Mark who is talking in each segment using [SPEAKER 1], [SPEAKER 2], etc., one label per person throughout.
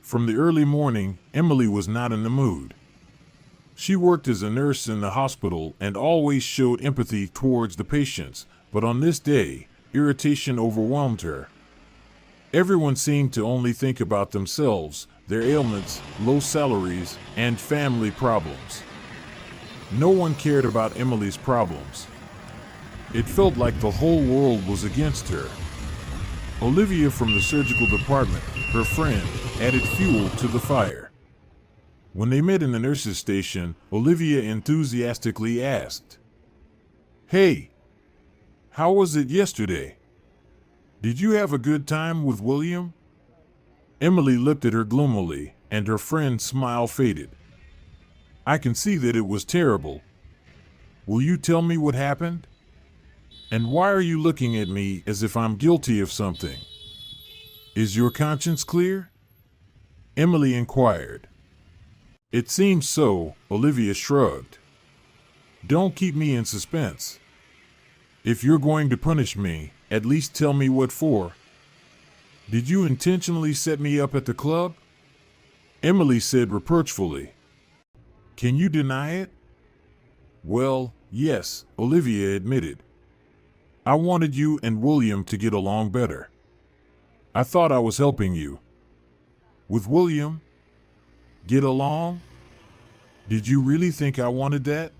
[SPEAKER 1] From the early morning, Emily was not in the mood. She worked as a nurse in the hospital and always showed empathy towards the patients, but on this day, irritation overwhelmed her. Everyone seemed to only think about themselves, their ailments, low salaries, and family problems. No one cared about Emily's problems. It felt like the whole world was against her. Olivia from the surgical department, her friend, added fuel to the fire. When they met in the nurse's station, Olivia enthusiastically asked, "Hey, how was it yesterday? Did you have a good time with William?" Emily looked at her gloomily, and her friend's smile faded. "I can see that it was terrible. Will you tell me what happened? And why are you looking at me as if I'm guilty of something? Is your conscience clear?" Emily inquired. "It seems so," Olivia shrugged. "Don't keep me in suspense. If you're going to punish me, at least tell me what for. Did you intentionally set me up at the club?" Emily said reproachfully. "Can you deny it?" "Well, yes," Olivia admitted. "I wanted you and William to get along better. I thought I was helping you." "With William? Get along? Did you really think I wanted that?"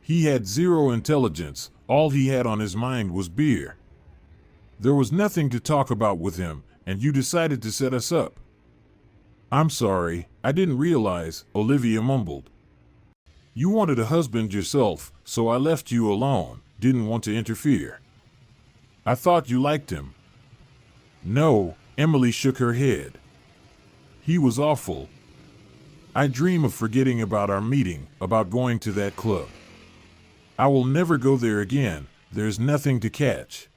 [SPEAKER 1] He had zero intelligence. All he had on his mind was beer. There was nothing to talk about with him, and you decided to set us up. "I'm sorry, I didn't realize," Olivia mumbled. "You wanted a husband yourself, so I left you alone, didn't want to interfere. I thought you liked him." "No," Emily shook her head. "He was awful. I dream of forgetting about our meeting, about going to that club. I will never go there again, there's nothing to catch."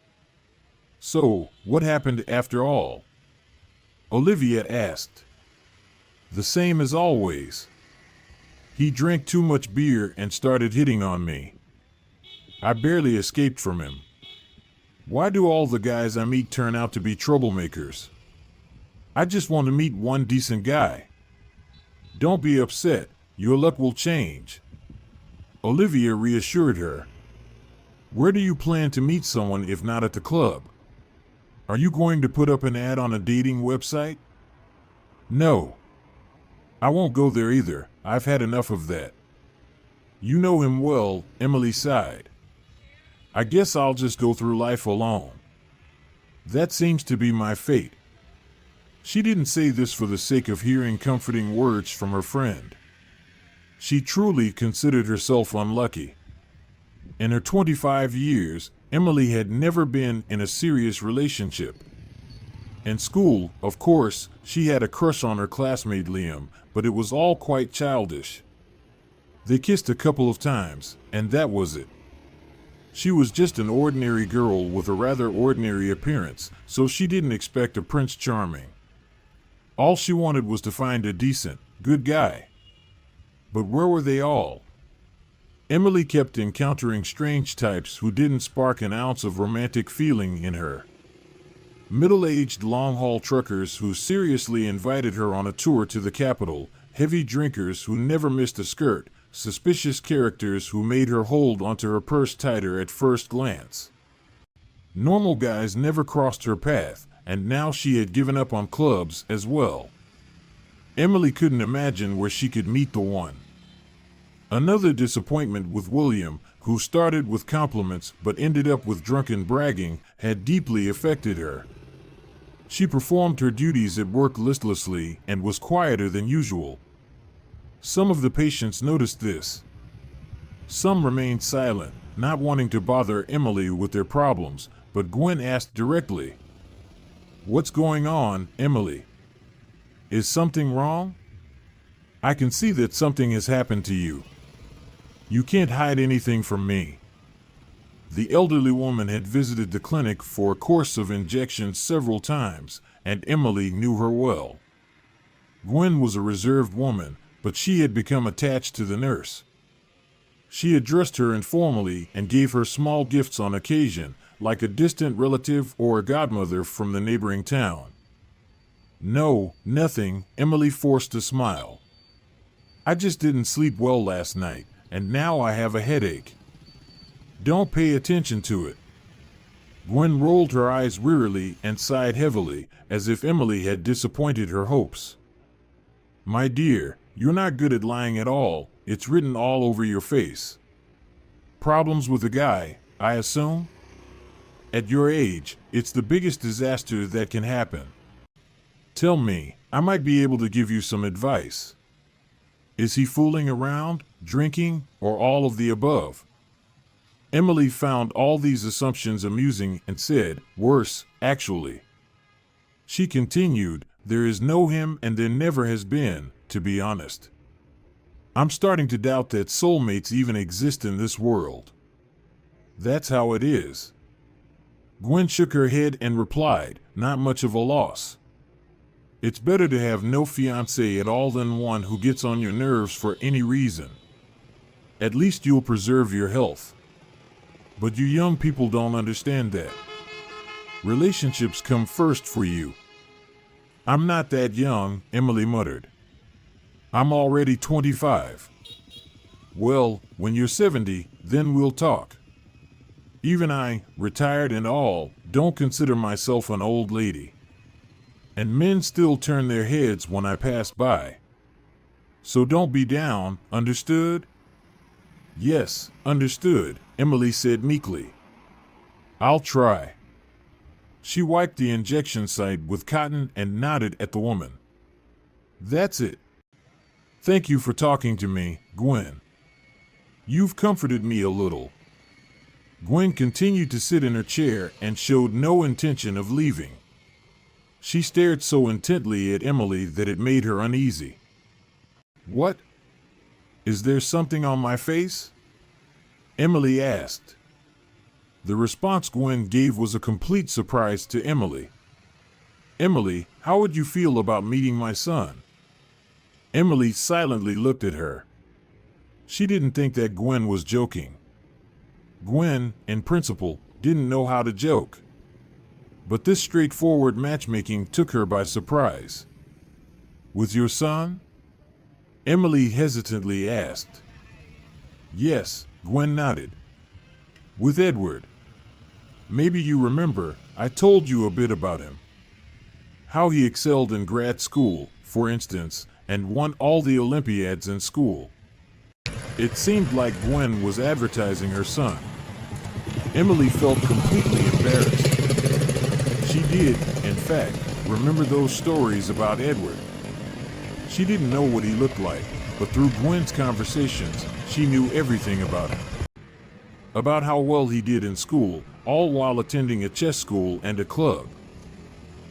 [SPEAKER 1] "So, what happened after all?" Olivia asked. "The same as always. He drank too much beer and started hitting on me. I barely escaped from him. Why do all the guys I meet turn out to be troublemakers? I just want to meet one decent guy." "Don't be upset, your luck will change." Olivia reassured her. "Where do you plan to meet someone if not at the club? Are you going to put up an ad on a dating website?" "No. I won't go there either, I've had enough of that." "You know him well," Emily sighed. "I guess I'll just go through life alone. That seems to be my fate." She didn't say this for the sake of hearing comforting words from her friend. She truly considered herself unlucky. In her 25 years, Emily had never been in a serious relationship. In school, of course, she had a crush on her classmate Liam, but it was all quite childish. They kissed a couple of times, and that was it. She was just an ordinary girl with a rather ordinary appearance, so she didn't expect a Prince Charming. All she wanted was to find a decent, good guy. But where were they all? Emily kept encountering strange types who didn't spark an ounce of romantic feeling in her. Middle-aged long-haul truckers who seriously invited her on a tour to the capital, heavy drinkers who never missed a skirt, suspicious characters who made her hold onto her purse tighter at first glance. Normal guys never crossed her path, and now she had given up on clubs as well. Emily couldn't imagine where she could meet the one. Another disappointment with William, who started with compliments but ended up with drunken bragging, had deeply affected her. She performed her duties at work listlessly and was quieter than usual. Some of the patients noticed this. Some remained silent, not wanting to bother Emily with their problems, but Gwen asked directly, "What's going on, Emily? Is something wrong? I can see that something has happened to you. You can't hide anything from me." The elderly woman had visited the clinic for a course of injections several times, and Emily knew her well. Gwen was a reserved woman, but she had become attached to the nurse. She addressed her informally and gave her small gifts on occasion, like a distant relative or a godmother from the neighboring town. No, nothing, Emily forced a smile. I just didn't sleep well last night, and now I have a headache. Don't pay attention to it. Gwen rolled her eyes wearily and sighed heavily, as if Emily had disappointed her hopes. My dear, you're not good at lying at all. It's written all over your face. Problems with a guy, I assume? At your age, it's the biggest disaster that can happen. Tell me, I might be able to give you some advice. Is he fooling around, drinking, or all of the above? Emily found all these assumptions amusing and said, worse, actually. She continued, there is no him and there never has been, to be honest. I'm starting to doubt that soulmates even exist in this world. That's how it is. Gwen shook her head and replied, not much of a loss. It's better to have no fiancé at all than one who gets on your nerves for any reason. At least you'll preserve your health. But you young people don't understand that. Relationships come first for you. I'm not that young, Emily muttered. I'm already 25. Well, when you're 70, then we'll talk. Even I, retired and all, don't consider myself an old lady. And men still turn their heads when I pass by. So don't be down, understood? Yes, understood, Emily said meekly. I'll try. She wiped the injection site with cotton and nodded at the woman. That's it. Thank you for talking to me, Gwen. You've comforted me a little. Gwen continued to sit in her chair and showed no intention of leaving. She stared so intently at Emily that it made her uneasy. What? Is there something on my face? Emily asked. The response Gwen gave was a complete surprise to Emily. Emily, how would you feel about meeting my son? Emily silently looked at her. She didn't think that Gwen was joking. Gwen, in principle, didn't know how to joke. But this straightforward matchmaking took her by surprise. With your son? Emily hesitantly asked. Yes, Gwen nodded. With Edward. Maybe you remember, I told you a bit about him. How he excelled in grad school, for instance, and won all the Olympiads in school. It seemed like Gwen was advertising her son. Emily felt completely embarrassed. She did, in fact, remember those stories about Edward. She didn't know what he looked like, but through Gwen's conversations, she knew everything about him. About how well he did in school, all while attending a chess school and a club.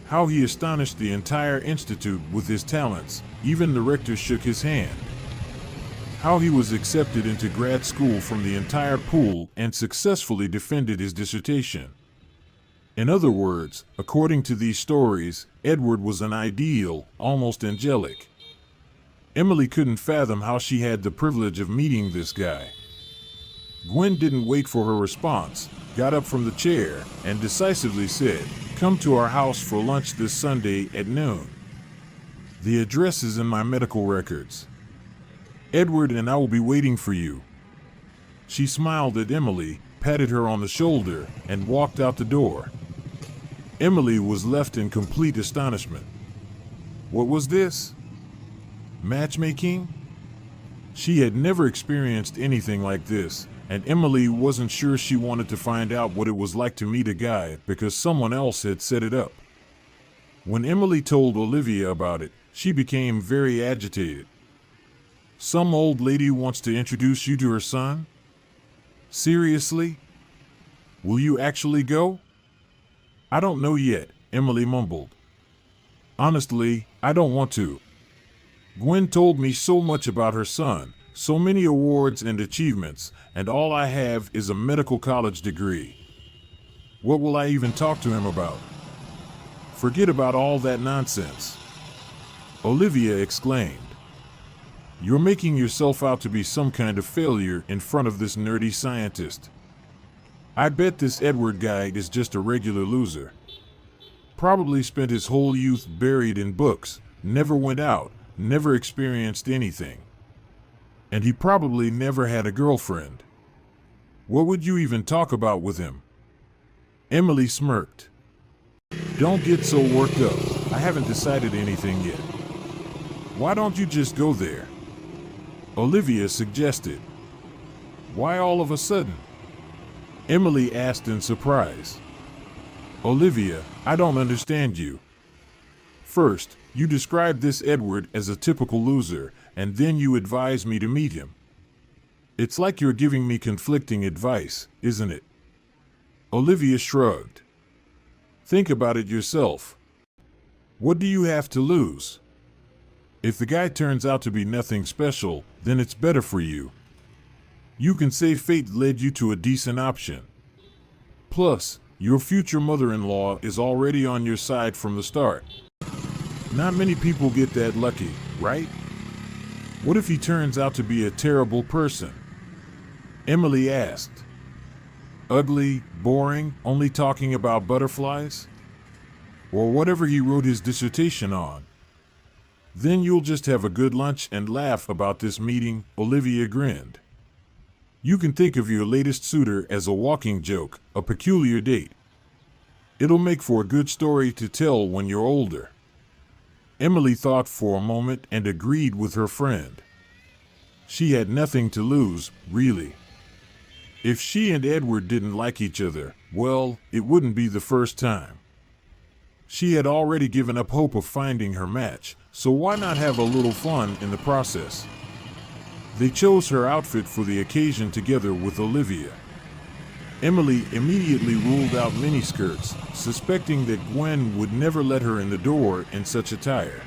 [SPEAKER 1] How he astonished the entire institute with his talents, even the rector shook his hand. How he was accepted into grad school from the entire pool and successfully defended his dissertation. In other words, according to these stories, Edward was an ideal, almost angelic. Emily couldn't fathom how she had the privilege of meeting this guy. Gwen didn't wait for her response, got up from the chair, and decisively said, "Come to our house for lunch this Sunday at noon. The address is in my medical records. Edward and I will be waiting for you." She smiled at Emily, patted her on the shoulder, and walked out the door. Emily was left in complete astonishment. What was this? Matchmaking? She had never experienced anything like this, and Emily wasn't sure she wanted to find out what it was like to meet a guy because someone else had set it up. When Emily told Olivia about it, she became very agitated. Some old lady wants to introduce you to her son? Seriously? Will you actually go? I don't know yet, Emily mumbled. Honestly, I don't want to. Gwen told me so much about her son, so many awards and achievements, and all I have is a medical college degree. What will I even talk to him about? Forget about all that nonsense. Olivia exclaimed. You're making yourself out to be some kind of failure in front of this nerdy scientist. I bet this Edward guy is just a regular loser. Probably spent his whole youth buried in books, never went out, never experienced anything. And he probably never had a girlfriend. What would you even talk about with him? Emily smirked. Don't get so worked up. I haven't decided anything yet. Why don't you just go there? Olivia suggested. Why all of a sudden? Emily asked in surprise. Olivia, I don't understand you. First, you described this Edward as a typical loser, and then you advise me to meet him. It's like you're giving me conflicting advice, isn't it? Olivia shrugged. Think about it yourself. What do you have to lose? If the guy turns out to be nothing special, then it's better for you. You can say fate led you to a decent option. Plus, your future mother-in-law is already on your side from the start. Not many people get that lucky, right? What if he turns out to be a terrible person? Emily asked. Ugly, boring, only talking about butterflies? Or whatever he wrote his dissertation on. Then you'll just have a good lunch and laugh about this meeting, Olivia grinned. You can think of your latest suitor as a walking joke, a peculiar date. It'll make for a good story to tell when you're older. Emily thought for a moment and agreed with her friend. She had nothing to lose, really. If she and Edward didn't like each other, well, it wouldn't be the first time. She had already given up hope of finding her match, so why not have a little fun in the process? They chose her outfit for the occasion together with Olivia. Emily immediately ruled out miniskirts, suspecting that Gwen would never let her in the door in such attire.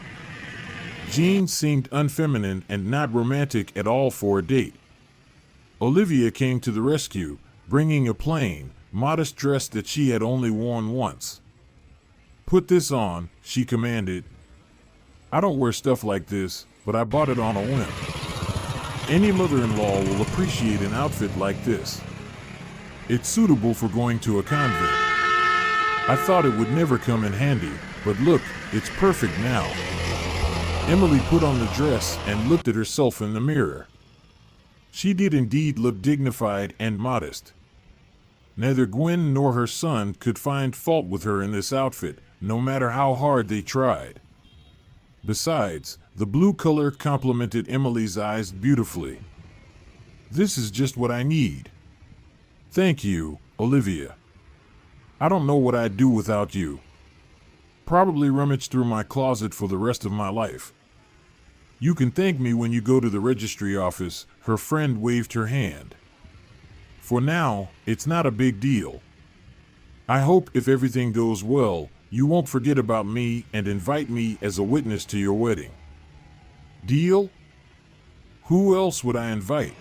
[SPEAKER 1] Jeans seemed unfeminine and not romantic at all for a date. Olivia came to the rescue, bringing a plain, modest dress that she had only worn once. Put this on, she commanded. I don't wear stuff like this, but I bought it on a whim. Any mother-in-law will appreciate an outfit like this. It's suitable for going to a convent. I thought it would never come in handy, but look, it's perfect now. Emily put on the dress and looked at herself in the mirror. She did indeed look dignified and modest. Neither Gwen nor her son could find fault with her in this outfit, no matter how hard they tried. Besides, the blue color complemented Emily's eyes beautifully. This is just what I need. Thank you, Olivia. I don't know what I'd do without you. Probably rummage through my closet for the rest of my life. You can thank me when you go to the registry office, her friend waved her hand. For now, it's not a big deal. I hope if everything goes well, you won't forget about me and invite me as a witness to your wedding. Deal? Who else would I invite?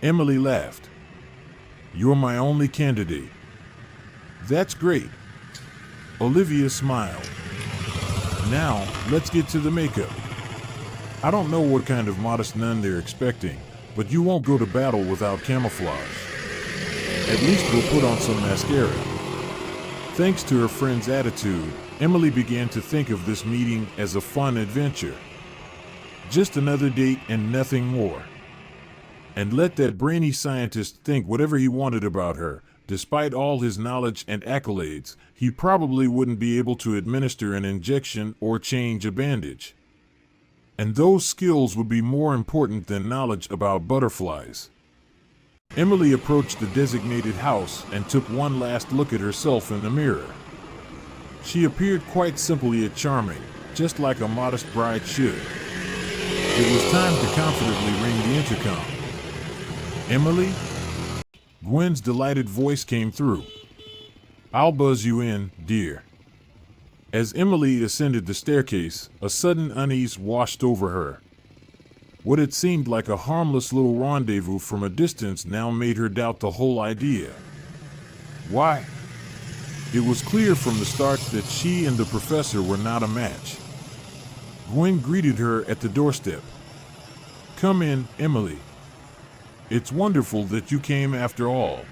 [SPEAKER 1] Emily laughed. You're my only candidate. That's great. Olivia smiled. Now, let's get to the makeup. I don't know what kind of modest nun they're expecting, but you won't go to battle without camouflage. At least we'll put on some mascara. Thanks to her friend's attitude, Emily began to think of this meeting as a fun adventure. Just another date and nothing more. And let that brainy scientist think whatever he wanted about her. Despite all his knowledge and accolades, he probably wouldn't be able to administer an injection or change a bandage. And those skills would be more important than knowledge about butterflies. Emily approached the designated house and took one last look at herself in the mirror. She appeared quite simple yet charming, just like a modest bride should. It was time to confidently ring the intercom. Emily? Gwen's delighted voice came through. I'll buzz you in, dear. As Emily ascended the staircase, a sudden unease washed over her. What had seemed like a harmless little rendezvous from a distance now made her doubt the whole idea. Why? It was clear from the start that she and the professor were not a match. Gwen greeted her at the doorstep. Come in, Emily. It's wonderful that you came after all.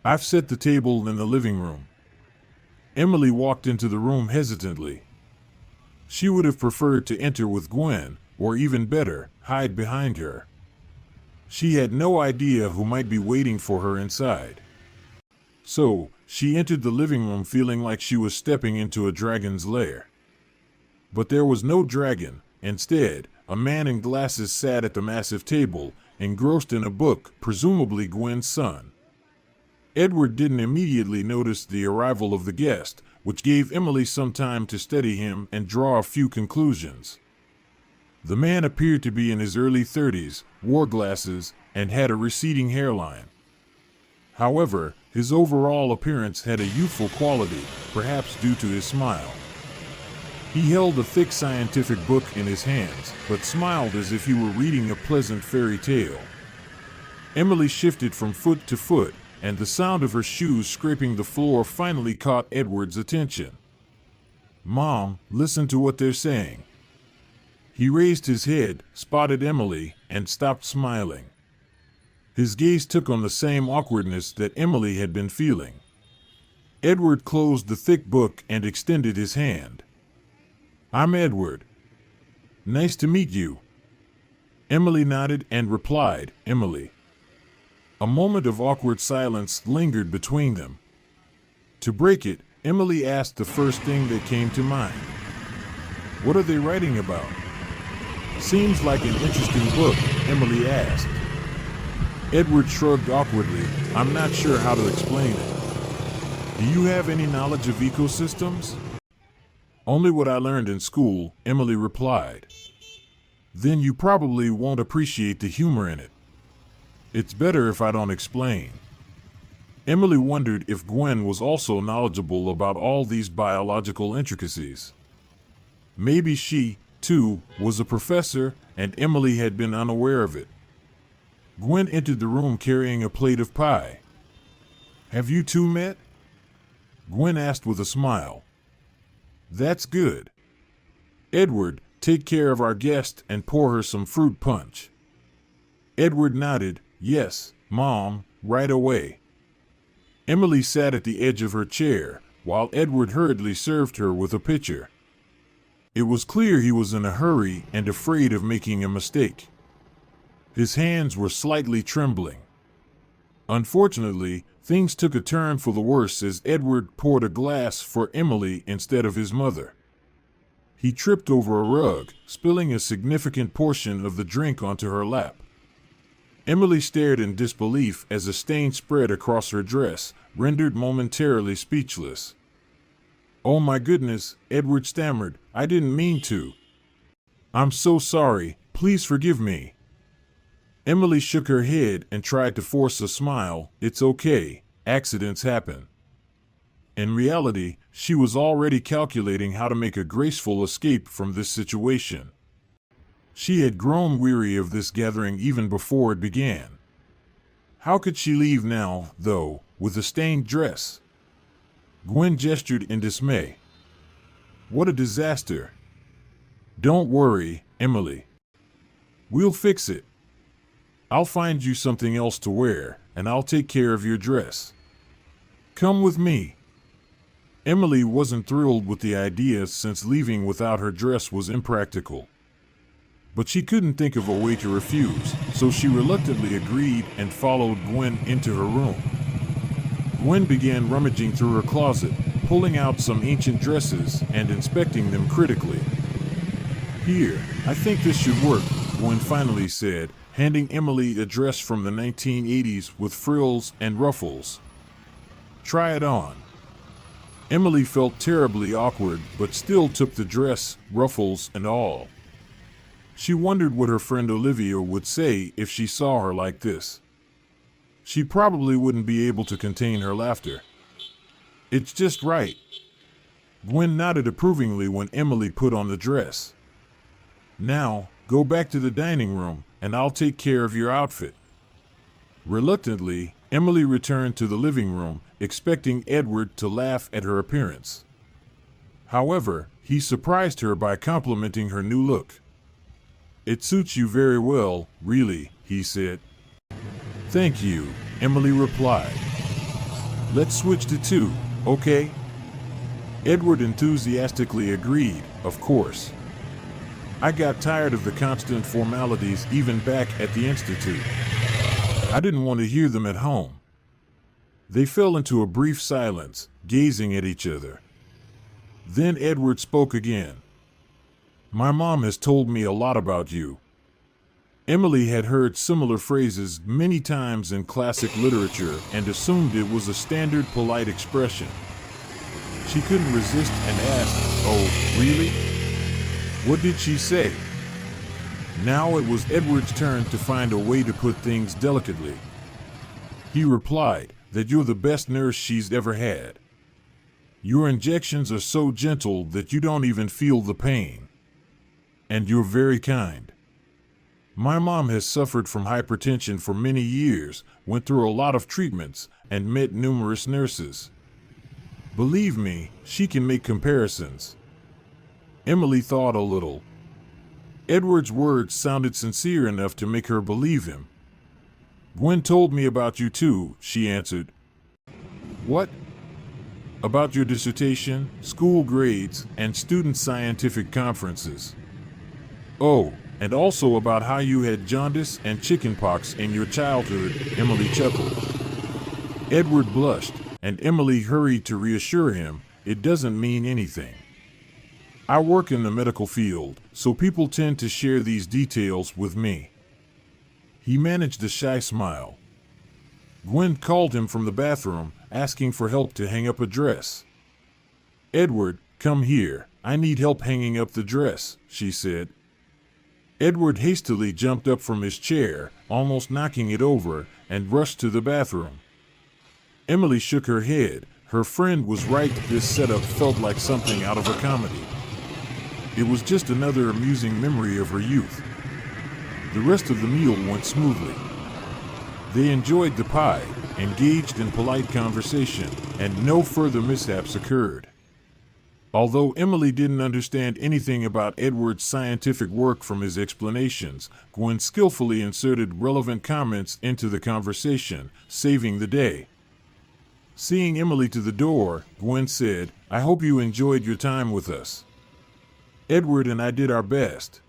[SPEAKER 1] I've set the table in the living room. Emily walked into the room hesitantly. She would have preferred to enter with Gwen, or even better, hide behind her. She had no idea who might be waiting for her inside. So, she entered the living room feeling like she was stepping into a dragon's lair. But there was no dragon. Instead, a man in glasses sat at the massive table, engrossed in a book, presumably Gwen's son. Edward didn't immediately notice the arrival of the guest, which gave Emily some time to study him and draw a few conclusions. The man appeared to be in his early 30s, wore glasses, and had a receding hairline. However, his overall appearance had a youthful quality, perhaps due to his smile. He held a thick scientific book in his hands, but smiled as if he were reading a pleasant fairy tale. Emily shifted from foot to foot, and the sound of her shoes scraping the floor finally caught Edward's attention. "Mom, listen to what they're saying." He raised his head, spotted Emily, and stopped smiling. His gaze took on the same awkwardness that Emily had been feeling. Edward closed the thick book and extended his hand. "I'm Edward. Nice to meet you." Emily nodded and replied, "Emily." A moment of awkward silence lingered between them. To break it, Emily asked the first thing that came to mind. "What are they writing about?" "Seems like an interesting book," Emily asked. Edward shrugged awkwardly. "I'm not sure how to explain it." "Do you have any knowledge of ecosystems?" "Only what I learned in school," Emily replied. "Then you probably won't appreciate the humor in it. It's better if I don't explain." Emily wondered if Gwen was also knowledgeable about all these biological intricacies. Maybe she, too, was a professor, and Emily had been unaware of it. Gwen entered the room carrying a plate of pie. "Have you two met?" Gwen asked with a smile. "That's good. Edward, take care of our guest and pour her some fruit punch." Edward nodded. "Yes, Mom, right away." Emily sat at the edge of her chair, while Edward hurriedly served her with a pitcher. It was clear he was in a hurry and afraid of making a mistake. His hands were slightly trembling. Unfortunately, things took a turn for the worse as Edward poured a glass for Emily instead of his mother. He tripped over a rug, spilling a significant portion of the drink onto her lap. Emily stared in disbelief as a stain spread across her dress, rendered momentarily speechless. "Oh my goodness," Edward stammered, "I didn't mean to. I'm so sorry, please forgive me." Emily shook her head and tried to force a smile. "It's okay, accidents happen." In reality, she was already calculating how to make a graceful escape from this situation. She had grown weary of this gathering even before it began. How could she leave now, though, with a stained dress? Gwen gestured in dismay. "What a disaster." "Don't worry, Emily. We'll fix it. I'll find you something else to wear, and I'll take care of your dress. Come with me." Emily wasn't thrilled with the idea since leaving without her dress was impractical. But she couldn't think of a way to refuse, so she reluctantly agreed and followed Gwen into her room. Gwen began rummaging through her closet, pulling out some ancient dresses and inspecting them critically. "Here, I think this should work," Gwen finally said, handing Emily a dress from the 1980s with frills and ruffles. "Try it on." Emily felt terribly awkward, but still took the dress, ruffles and all. She wondered what her friend Olivia would say if she saw her like this. She probably wouldn't be able to contain her laughter. "It's just right." Gwen nodded approvingly when Emily put on the dress. "Now, go back to the dining room, and I'll take care of your outfit." Reluctantly, Emily returned to the living room, expecting Edward to laugh at her appearance. However, he surprised her by complimenting her new look. "It suits you very well, really," he said. "Thank you," Emily replied. "Let's switch to two, okay?" Edward enthusiastically agreed, of course. I got tired of the constant formalities even back at the Institute. I didn't want to hear them at home. They fell into a brief silence, gazing at each other. Then Edward spoke again. My mom has told me a lot about you. Emily had heard similar phrases many times in classic literature and assumed it was a standard polite expression. She couldn't resist and asked, "Oh, really? What did she say?" Now it was Edward's turn to find a way to put things delicately. He replied that you're the best nurse she's ever had. Your injections are so gentle that you don't even feel the pain. And you're very kind. My mom has suffered from hypertension for many years, went through a lot of treatments, and met numerous nurses. Believe me, she can make comparisons. Emily thought a little. Edward's words sounded sincere enough to make her believe him. Gwen told me about you too, she answered. What? About your dissertation, school grades, and student scientific conferences. Oh, and also about how you had jaundice and chickenpox in your childhood, Emily chuckled. Edward blushed, and Emily hurried to reassure him, it doesn't mean anything. I work in the medical field, so people tend to share these details with me. He managed a shy smile. Gwen called him from the bathroom, asking for help to hang up a dress. Edward, come here, I need help hanging up the dress, she said. Edward hastily jumped up from his chair, almost knocking it over, and rushed to the bathroom. Emily shook her head. Her friend was right, this setup felt like something out of a comedy. It was just another amusing memory of her youth. The rest of the meal went smoothly. They enjoyed the pie, engaged in polite conversation, and no further mishaps occurred. Although Emily didn't understand anything about Edward's scientific work from his explanations, Gwen skillfully inserted relevant comments into the conversation, saving the day. Seeing Emily to the door, Gwen said, I hope you enjoyed your time with us. Edward and I did our best.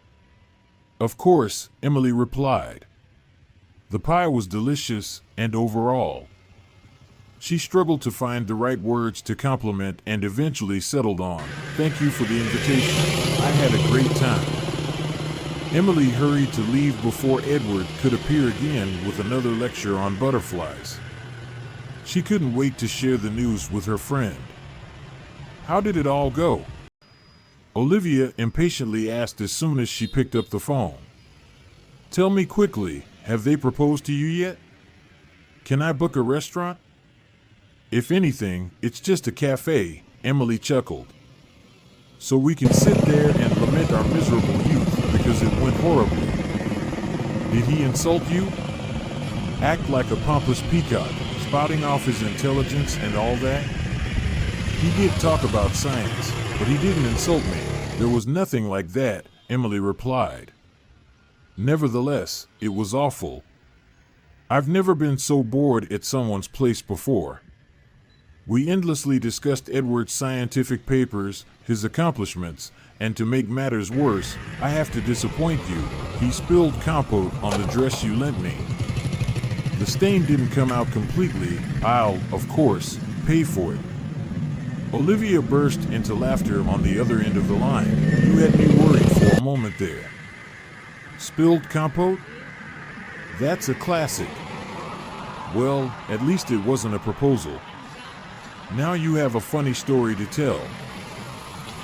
[SPEAKER 1] Of course, Emily replied. The pie was delicious, and overall. She struggled to find the right words to compliment and eventually settled on, thank you for the invitation. I had a great time. Emily hurried to leave before Edward could appear again with another lecture on butterflies. She couldn't wait to share the news with her friend. How did it all go? Olivia impatiently asked as soon as she picked up the phone. Tell me quickly, have they proposed to you yet? Can I book a restaurant? If anything, it's just a cafe, Emily chuckled. So we can sit there and lament our miserable youth because it went horribly. Did he insult you? Act like a pompous peacock, spouting off his intelligence and all that? He did talk about science, but he didn't insult me. There was nothing like that, Emily replied. Nevertheless, it was awful. I've never been so bored at someone's place before. We endlessly discussed Edward's scientific papers, his accomplishments, and to make matters worse, I have to disappoint you, he spilled compote on the dress you lent me. The stain didn't come out completely, I'll, of course, pay for it. Olivia burst into laughter on the other end of the line. You had me worried for a moment there. Spilled compote? That's a classic. Well, at least it wasn't a proposal. Now you have a funny story to tell.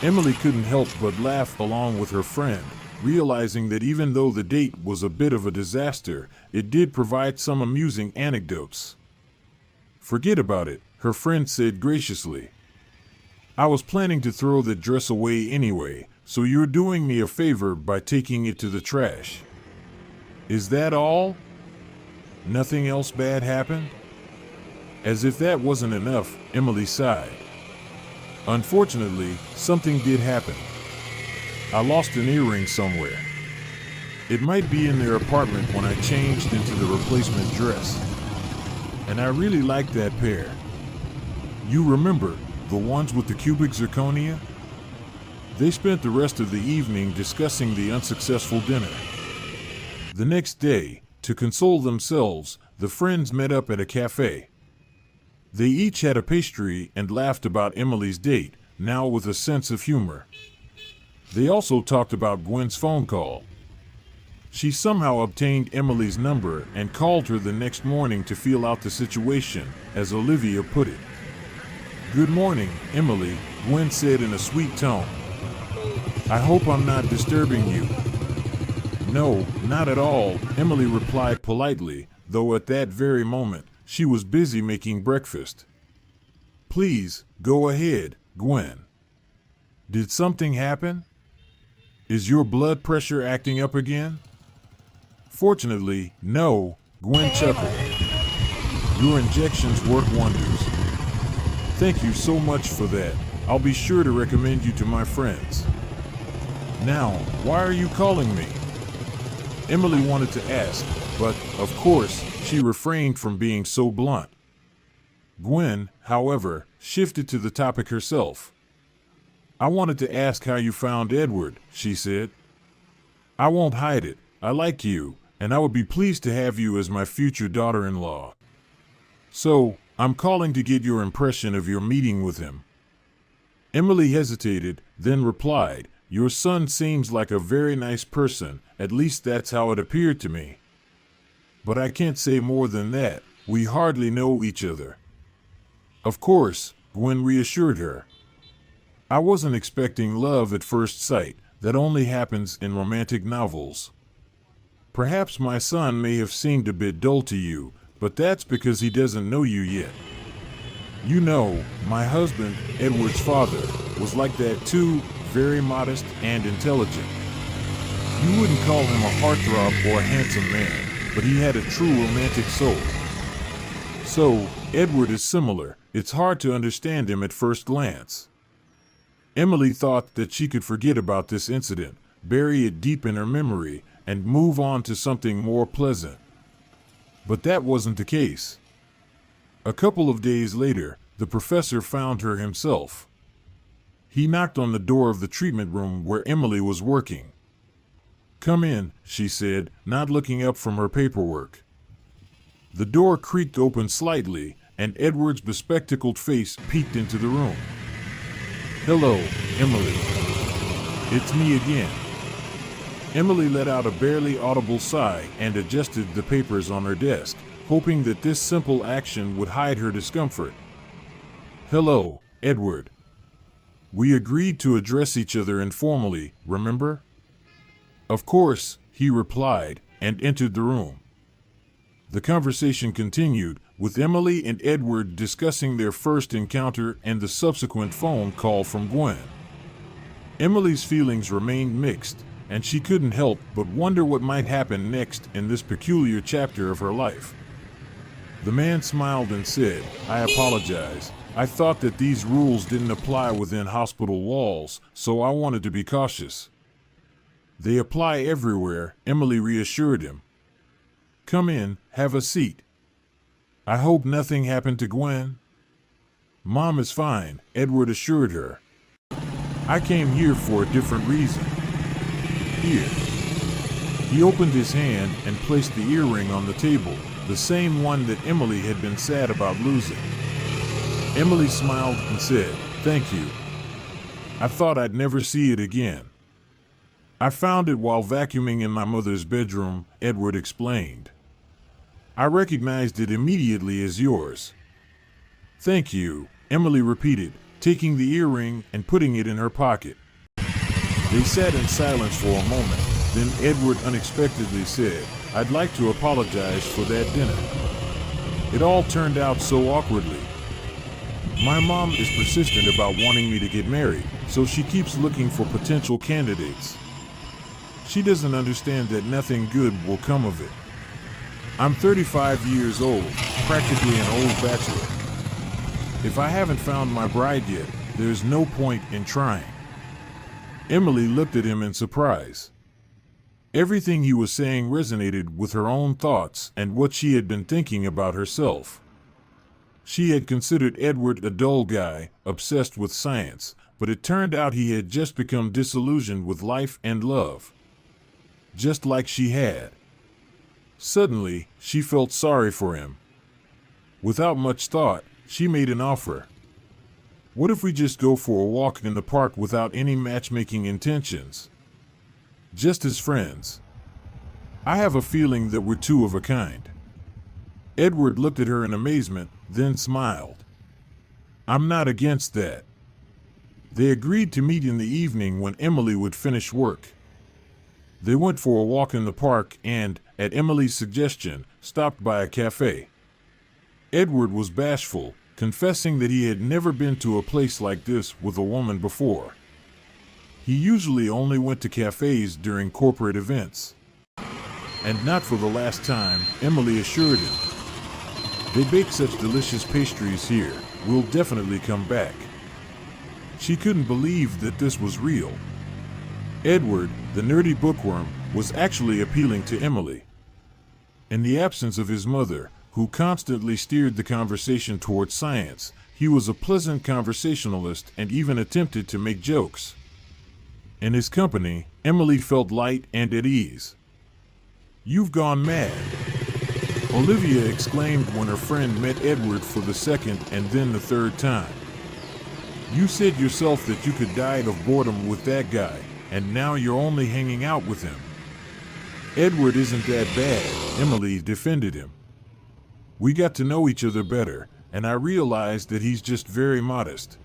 [SPEAKER 1] Emily couldn't help but laugh along with her friend, realizing that even though the date was a bit of a disaster, it did provide some amusing anecdotes. Forget about it, her friend said graciously. I was planning to throw that dress away anyway, so you're doing me a favor by taking it to the trash. Is that all? Nothing else bad happened? As if that wasn't enough, Emily sighed. Unfortunately, something did happen. I lost an earring somewhere. It might be in their apartment when I changed into the replacement dress. And I really liked that pair. You remember, The ones with the cubic zirconia? They spent the rest of the evening discussing the unsuccessful dinner. The next day, to console themselves, the friends met up at a cafe. They each had a pastry and laughed about Emily's date, now with a sense of humor. They also talked about Gwen's phone call. She somehow obtained Emily's number and called her the next morning to feel out the situation, as Olivia put it. "Good morning, Emily," Gwen said in a sweet tone. "I hope I'm not disturbing you." "No, not at all," Emily replied politely, though at that very moment, she was busy making breakfast. "Please, go ahead, Gwen. Did something happen? Is your blood pressure acting up again?" "Fortunately, no," Gwen chuckled. "Your injections work wonders. Thank you so much for that. I'll be sure to recommend you to my friends. Now, why are you calling me?" Emily wanted to ask, but, of course, she refrained from being so blunt. Gwen, however, shifted to the topic herself. "I wanted to ask how you found Edward," she said. "I won't hide it. I like you, and I would be pleased to have you as my future daughter-in-law. So, I'm calling to get your impression of your meeting with him." Emily hesitated, then replied, "Your son seems like a very nice person, at least that's how it appeared to me. But I can't say more than that. We hardly know each other." "Of course," Gwen reassured her. "I wasn't expecting love at first sight. That only happens in romantic novels. Perhaps my son may have seemed a bit dull to you, but that's because he doesn't know you yet. You know, my husband, Edward's father, was like that too, very modest and intelligent. You wouldn't call him a heartthrob or a handsome man, but he had a true romantic soul. So, Edward is similar. It's hard to understand him at first glance." Emily thought that she could forget about this incident, bury it deep in her memory, and move on to something more pleasant. But that wasn't the case. A couple of days later, the professor found her himself. He knocked on the door of the treatment room where Emily was working. "Come in," she said, not looking up from her paperwork. The door creaked open slightly, and Edward's bespectacled face peeked into the room. "Hello, Emily. It's me again." Emily let out a barely audible sigh and adjusted the papers on her desk, hoping that this simple action would hide her discomfort. "Hello, Edward. We agreed to address each other informally, remember?" "Of course," he replied, and entered the room. The conversation continued, with Emily and Edward discussing their first encounter and the subsequent phone call from Gwen. Emily's feelings remained mixed, and she couldn't help but wonder what might happen next in this peculiar chapter of her life. The man smiled and said, "I apologize. I thought that these rules didn't apply within hospital walls, so I wanted to be cautious." "They apply everywhere," Emily reassured him. "Come in, have a seat. I hope nothing happened to Gwen?" "Mom is fine," Edward assured her. "I came here for a different reason. Here." He opened his hand and placed the earring on the table, the same one that Emily had been sad about losing. Emily smiled and said, "Thank you. I thought I'd never see it again." "I found it while vacuuming in my mother's bedroom," Edward explained. "I recognized it immediately as yours." "Thank you," Emily repeated, taking the earring and putting it in her pocket. They sat in silence for a moment. Then Edward unexpectedly said, "I'd like to apologize for that dinner. It all turned out so awkwardly. My mom is persistent about wanting me to get married, so she keeps looking for potential candidates. She doesn't understand that nothing good will come of it. I'm 35 years old, practically an old bachelor. If I haven't found my bride yet, there's no point in trying." Emily looked at him in surprise. Everything he was saying resonated with her own thoughts and what she had been thinking about herself. She had considered Edward a dull guy, obsessed with science, but it turned out he had just become disillusioned with life and love. Just like she had. Suddenly, she felt sorry for him. Without much thought, she made an offer. What if we just go for a walk in the park without any matchmaking intentions? Just as friends. I have a feeling that we're two of a kind. Edward looked at her in amazement, then smiled. I'm not against that. They agreed to meet in the evening when Emily would finish work. They went for a walk in the park and, at Emily's suggestion, stopped by a cafe. Edward was bashful, confessing that he had never been to a place like this with a woman before. He usually only went to cafes during corporate events. And not for the last time, Emily assured him. They bake such delicious pastries here, we'll definitely come back. She couldn't believe that this was real. Edward, the nerdy bookworm, was actually appealing to Emily. In the absence of his mother, who constantly steered the conversation towards science, he was a pleasant conversationalist and even attempted to make jokes. In his company, Emily felt light and at ease. You've gone mad, Olivia exclaimed when her friend met Edward for the second and then the third time. You said yourself that you could die of boredom with that guy, and now you're only hanging out with him. Edward isn't that bad, Emily defended him. We got to know each other better, and I realized that he's just very modest.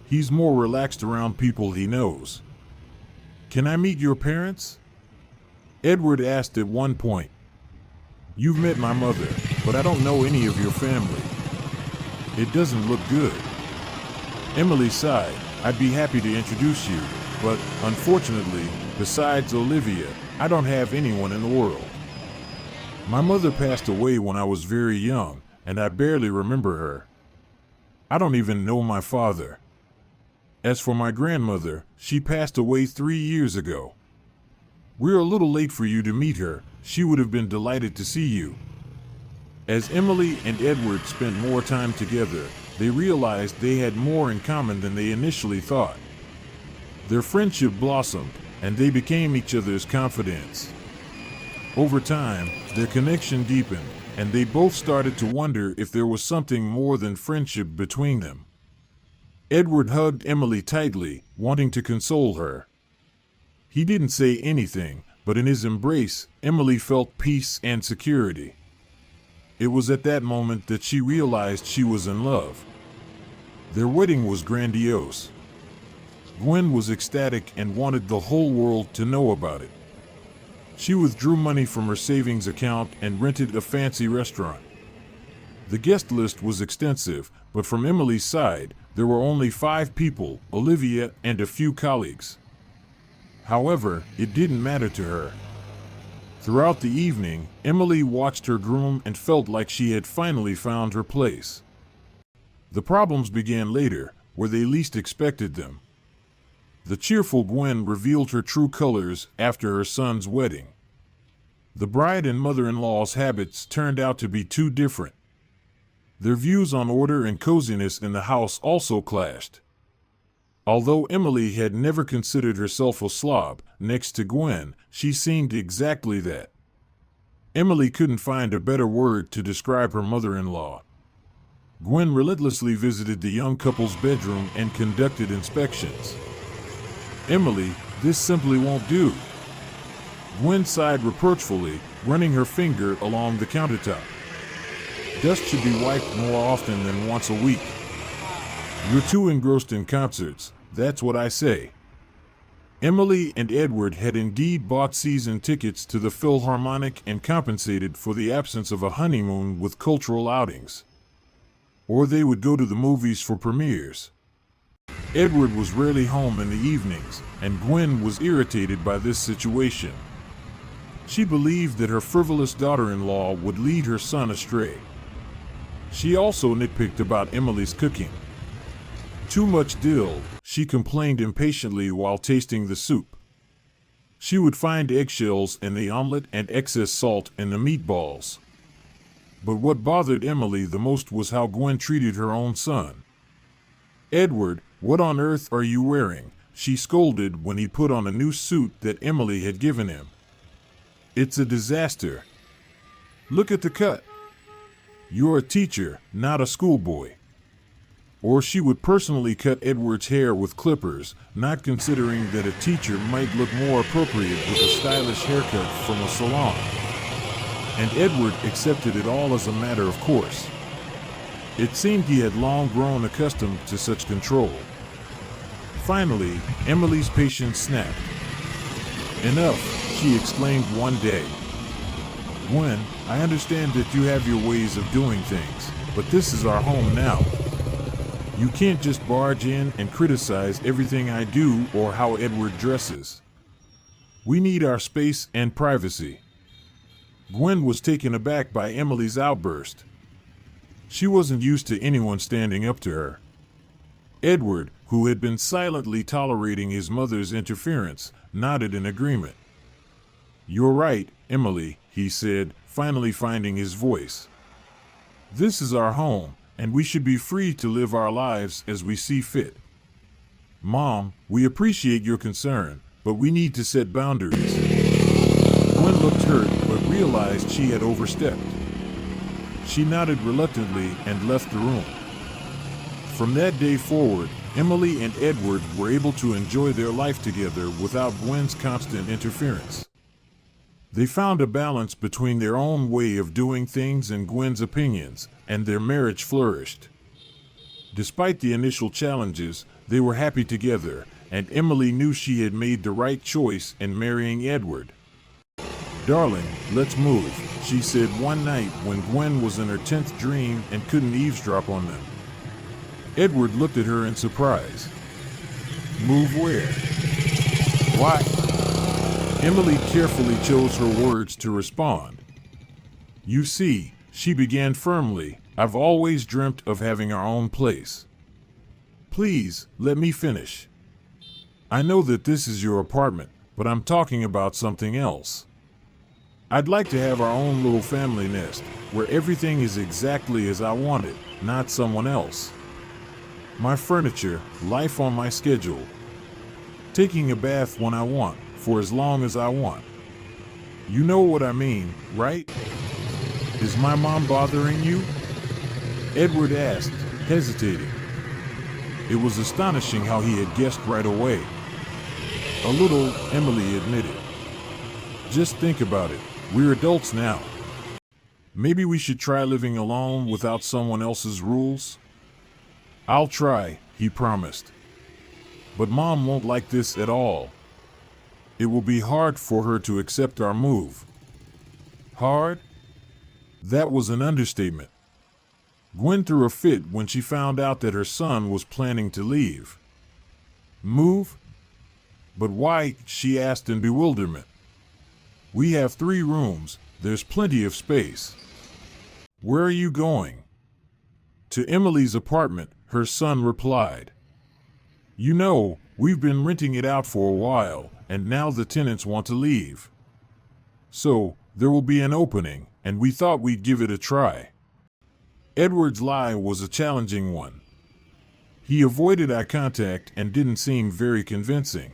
[SPEAKER 1] He's more relaxed around people he knows. Can I meet your parents? Edward asked at one point. You've met my mother, but I don't know any of your family. It doesn't look good. Emily sighed. I'd be happy to introduce you, but unfortunately, besides Olivia, I don't have anyone in the world. My mother passed away when I was very young, and I barely remember her. I don't even know my father. As for my grandmother, she passed away 3 years ago. We're a little late for you to meet her. She would have been delighted to see you. As Emily and Edward spent more time together, they realized they had more in common than they initially thought. Their friendship blossomed, and they became each other's confidants. Over time, their connection deepened, and they both started to wonder if there was something more than friendship between them. Edward hugged Emily tightly, wanting to console her. He didn't say anything, but in his embrace, Emily felt peace and security. It was at that moment that she realized she was in love. Their wedding was grandiose. Gwen was ecstatic and wanted the whole world to know about it. She withdrew money from her savings account and rented a fancy restaurant. The guest list was extensive, but from Emily's side, there were only 5 people, Olivia and a few colleagues. However, it didn't matter to her. Throughout the evening, Emily watched her groom and felt like she had finally found her place. The problems began later, where they least expected them. The cheerful Gwen revealed her true colors after her son's wedding. The bride and mother-in-law's habits turned out to be too different. Their views on order and coziness in the house also clashed. Although Emily had never considered herself a slob, next to Gwen, she seemed exactly that. Emily couldn't find a better word to describe her mother-in-law. Gwen relentlessly visited the young couple's bedroom and conducted inspections. Emily, this simply won't do. Gwen sighed reproachfully, running her finger along the countertop. Dust should be wiped more often than once a week. You're too engrossed in concerts, that's what I say. Emily and Edward had indeed bought season tickets to the Philharmonic and compensated for the absence of a honeymoon with cultural outings. Or they would go to the movies for premieres. Edward was rarely home in the evenings, and Gwen was irritated by this situation. She believed that her frivolous daughter-in-law would lead her son astray. She also nitpicked about Emily's cooking. Too much dill, she complained impatiently while tasting the soup. She would find eggshells in the omelet and excess salt in the meatballs. But what bothered Emily the most was how Gwen treated her own son. "Edward, what on earth are you wearing?" she scolded when he put on a new suit that Emily had given him. "It's a disaster. Look at the cut. You're a teacher, not a schoolboy." Or she would personally cut Edward's hair with clippers, not considering that a teacher might look more appropriate with a stylish haircut from a salon. And Edward accepted it all as a matter of course. It seemed he had long grown accustomed to such control. Finally, Emily's patience snapped. "Enough," she exclaimed one day. "Gwen, I understand that you have your ways of doing things, but this is our home now. You can't just barge in and criticize everything I do or how Edward dresses. We need our space and privacy." Gwen was taken aback by Emily's outburst. She wasn't used to anyone standing up to her. Edward, who had been silently tolerating his mother's interference, nodded in agreement. "You're right, Emily," he said, finally finding his voice. "This is our home, and we should be free to live our lives as we see fit. Mom, we appreciate your concern, but we need to set boundaries." Gwen looked hurt, but realized she had overstepped. She nodded reluctantly and left the room. From that day forward, Emily and Edward were able to enjoy their life together without Gwen's constant interference. They found a balance between their own way of doing things and Gwen's opinions, and their marriage flourished. Despite the initial challenges, they were happy together, and Emily knew she had made the right choice in marrying Edward. "Darling, let's move," she said one night when Gwen was in her 10th dream and couldn't eavesdrop on them. Edward looked at her in surprise. "Move where? Why?" Emily carefully chose her words to respond. "You see," she began firmly, "I've always dreamt of having our own place." "Please, let me finish. I know that this is your apartment, but I'm talking about something else. I'd like to have our own little family nest, where everything is exactly as I want it, not someone else. My furniture, life on my schedule. Taking a bath when I want, for as long as I want. You know what I mean, right? Is my mom bothering you?" Edward asked, hesitating. It was astonishing how he had guessed right away. "A little," Emily admitted. "Just think about it. We're adults now. Maybe we should try living alone without someone else's rules." "I'll try," he promised. "But Mom won't like this at all. It will be hard for her to accept our move." "Hard?" That was an understatement. Gwen threw a fit when she found out that her son was planning to leave. "Move? But why?" she asked in bewilderment. "We have 3 rooms. There's plenty of space." "Where are you going?" "To Emily's apartment," her son replied. "You know, we've been renting it out for a while, and now the tenants want to leave. So, there will be an opening, and we thought we'd give it a try." Edward's lie was a challenging one. He avoided eye contact and didn't seem very convincing.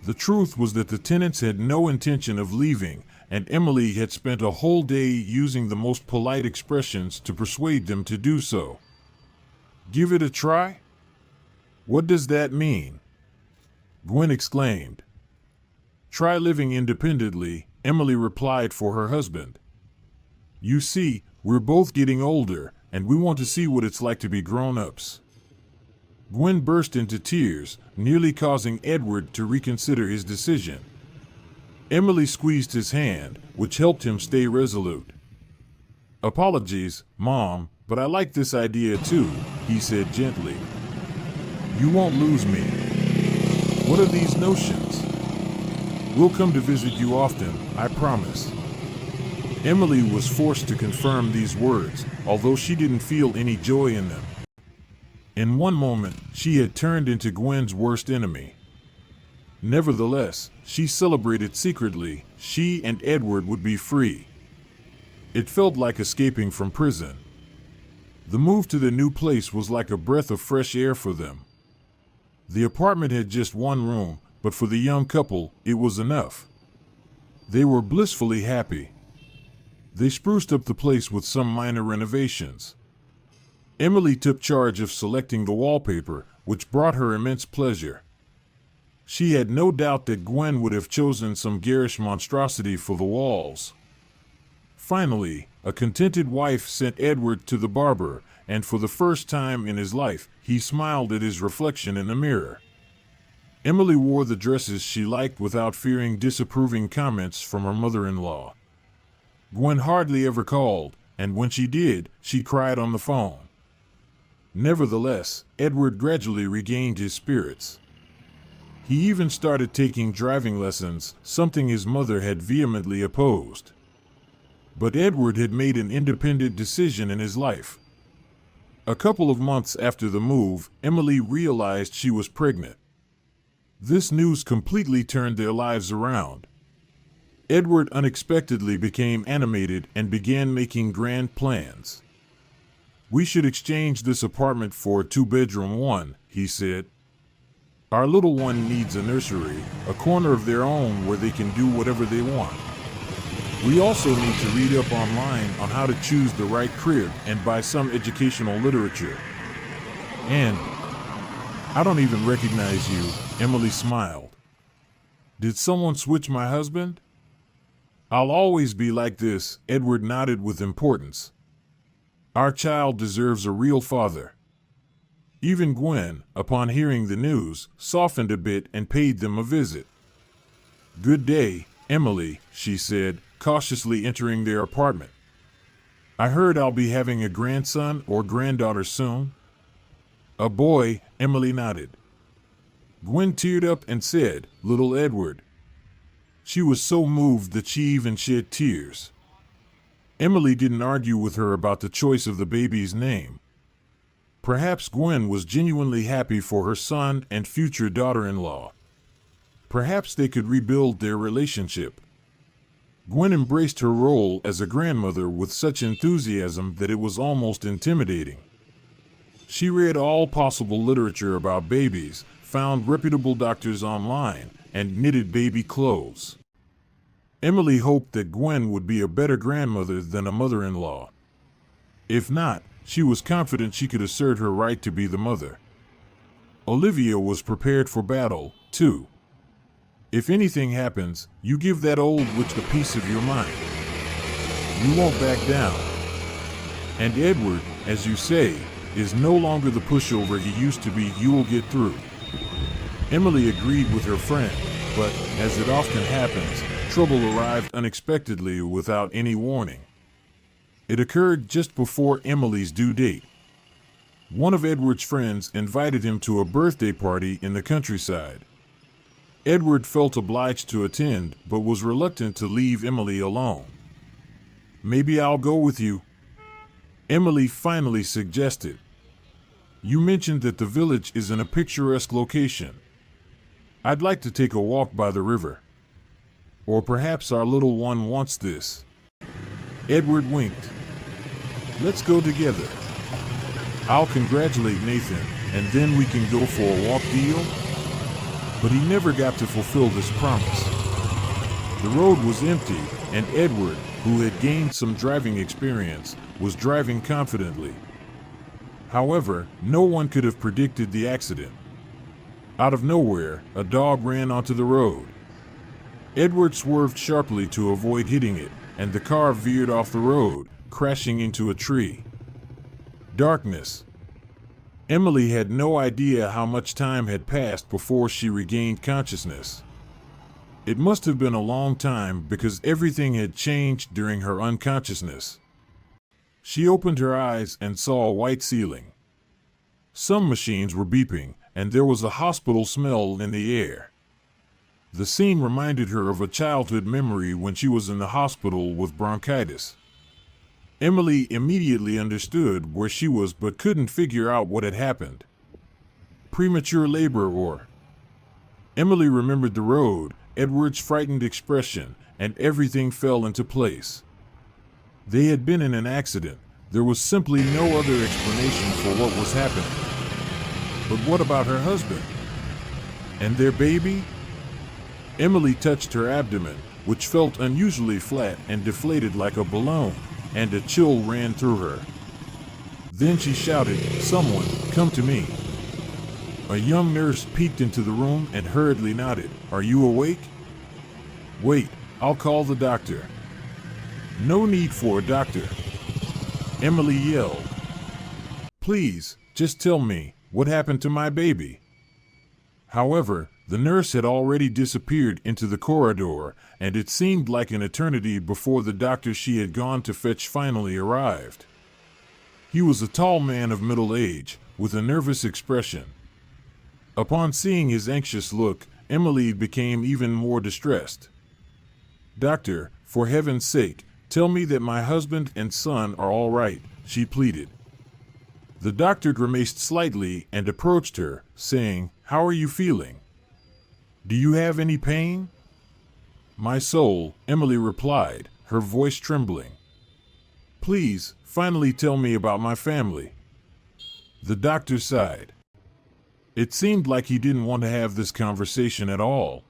[SPEAKER 1] The truth was that the tenants had no intention of leaving, and Emily had spent a whole day using the most polite expressions to persuade them to do so. "Give it a try? What does that mean?" Gwen exclaimed. "Try living independently," Emily replied for her husband. "You see, we're both getting older, and we want to see what it's like to be grown-ups." Gwen burst into tears, nearly causing Edward to reconsider his decision. Emily squeezed his hand, which helped him stay resolute. "Apologies, Mom, but I like this idea too," he said gently. "You won't lose me. What are these notions? We'll come to visit you often, I promise." Emily was forced to confirm these words, although she didn't feel any joy in them. In one moment, she had turned into Gwen's worst enemy. Nevertheless, she celebrated secretly. She and Edward would be free. It felt like escaping from prison. The move to the new place was like a breath of fresh air for them. The apartment had just one room, but for the young couple, it was enough. They were blissfully happy. They spruced up the place with some minor renovations. Emily took charge of selecting the wallpaper, which brought her immense pleasure. She had no doubt that Gwen would have chosen some garish monstrosity for the walls. Finally, a contented wife sent Edward to the barber, and for the first time in his life, he smiled at his reflection in the mirror. Emily wore the dresses she liked without fearing disapproving comments from her mother-in-law. Gwen hardly ever called, and when she did, she cried on the phone. Nevertheless, Edward gradually regained his spirits. He even started taking driving lessons, something his mother had vehemently opposed. But Edward had made an independent decision in his life. A couple of months after the move, Emily realized she was pregnant. This news completely turned their lives around. Edward unexpectedly became animated and began making grand plans. "We should exchange this apartment for a two-bedroom one," he said. "Our little one needs a nursery, a corner of their own where they can do whatever they want. We also need to read up online on how to choose the right crib and buy some educational literature. And I don't even recognize you," Emily smiled. "Did someone switch my husband?" "I'll always be like this," Edward nodded with importance. "Our child deserves a real father." Even Gwen, upon hearing the news, softened a bit and paid them a visit. "Good day, Emily," she said, cautiously entering their apartment. "I heard I'll be having a grandson or granddaughter soon." "A boy," Emily nodded. Gwen teared up and said, "Little Edward." She was so moved that she even shed tears. Emily didn't argue with her about the choice of the baby's name. Perhaps Gwen was genuinely happy for her son and future daughter-in-law. Perhaps they could rebuild their relationship. Gwen embraced her role as a grandmother with such enthusiasm that it was almost intimidating. She read all possible literature about babies, found reputable doctors online, and knitted baby clothes. Emily hoped that Gwen would be a better grandmother than a mother-in-law. If not, she was confident she could assert her right to be the mother. Olivia was prepared for battle, too. "If anything happens, you give that old witch a piece of your mind. You won't back down. And Edward, as you say, is no longer the pushover he used to be. You will get through." Emily agreed with her friend, but, as it often happens, trouble arrived unexpectedly without any warning. It occurred just before Emily's due date. One of Edward's friends invited him to a birthday party in the countryside. Edward felt obliged to attend, but was reluctant to leave Emily alone. "Maybe I'll go with you," Emily finally suggested. "You mentioned that the village is in a picturesque location. I'd like to take a walk by the river. Or perhaps our little one wants this." Edward winked. "Let's go together. I'll congratulate Nathan, and then we can go for a walk, deal?" But he never got to fulfill this promise. The road was empty, and Edward, who had gained some driving experience, was driving confidently. However, no one could have predicted the accident. Out of nowhere, a dog ran onto the road. Edward swerved sharply to avoid hitting it, and the car veered off the road, crashing into a tree. Darkness. Emily had no idea how much time had passed before she regained consciousness. It must have been a long time because everything had changed during her unconsciousness. She opened her eyes and saw a white ceiling. Some machines were beeping, and there was a hospital smell in the air. The scene reminded her of a childhood memory when she was in the hospital with bronchitis. Emily immediately understood where she was but couldn't figure out what had happened. Premature labor or... Emily remembered the road, Edward's frightened expression, and everything fell into place. They had been in an accident. There was simply no other explanation for what was happening. But what about her husband? And their baby? Emily touched her abdomen, which felt unusually flat and deflated like a balloon, and a chill ran through her. Then she shouted, "Someone, come to me." A young nurse peeked into the room and hurriedly nodded. "Are you awake?" "Wait, I'll call the doctor." "No need for a doctor," Emily yelled. "Please, just tell me, what happened to my baby?" However, the nurse had already disappeared into the corridor, and it seemed like an eternity before the doctor she had gone to fetch finally arrived. He was a tall man of middle age, with a nervous expression. Upon seeing his anxious look, Emily became even more distressed. "Doctor, for heaven's sake, tell me that my husband and son are all right," she pleaded. The doctor grimaced slightly and approached her, saying, "How are you feeling? Do you have any pain?" "My soul," Emily replied, her voice trembling. "Please, finally tell me about my family." The doctor sighed. It seemed like he didn't want to have this conversation at all.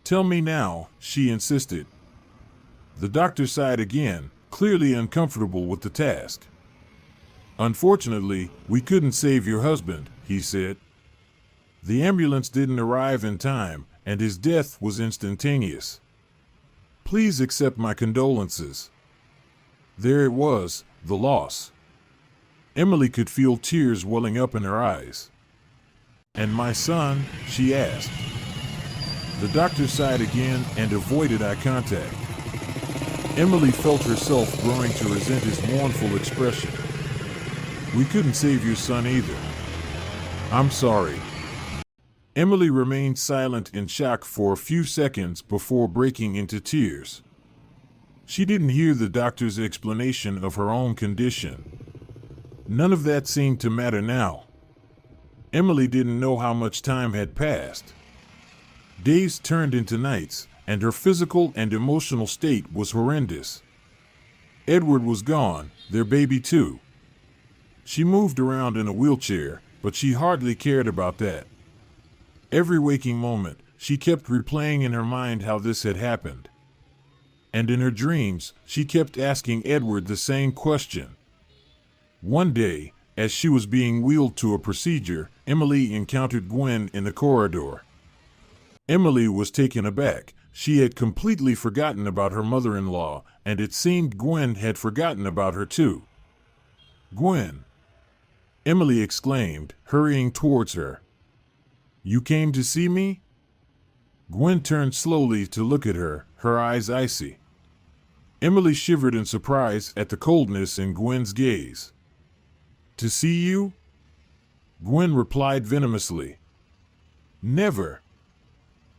[SPEAKER 1] "Tell me now," she insisted. The doctor sighed again, clearly uncomfortable with the task. "Unfortunately, we couldn't save your husband," he said. "The ambulance didn't arrive in time, and his death was instantaneous. Please accept my condolences." There it was, the loss. Emily could feel tears welling up in her eyes. "And my son?" she asked. The doctor sighed again and avoided eye contact. Emily felt herself growing to resent his mournful expression. "We couldn't save your son either." "I'm sorry." Emily remained silent in shock for a few seconds before breaking into tears. She didn't hear the doctor's explanation of her own condition. None of that seemed to matter now. Emily didn't know how much time had passed. Days turned into nights, and her physical and emotional state was horrendous. Edward was gone, their baby too. She moved around in a wheelchair, but she hardly cared about that. Every waking moment, she kept replaying in her mind how this had happened. And in her dreams, she kept asking Edward the same question. One day, as she was being wheeled to a procedure, Emily encountered Gwen in the corridor. Emily was taken aback. She had completely forgotten about her mother-in-law, and it seemed Gwen had forgotten about her too. "Gwen!" Emily exclaimed, hurrying towards her. "You came to see me?" Gwen turned slowly to look at her, her eyes icy. Emily shivered in surprise at the coldness in Gwen's gaze. "To see you?" Gwen replied venomously. "Never.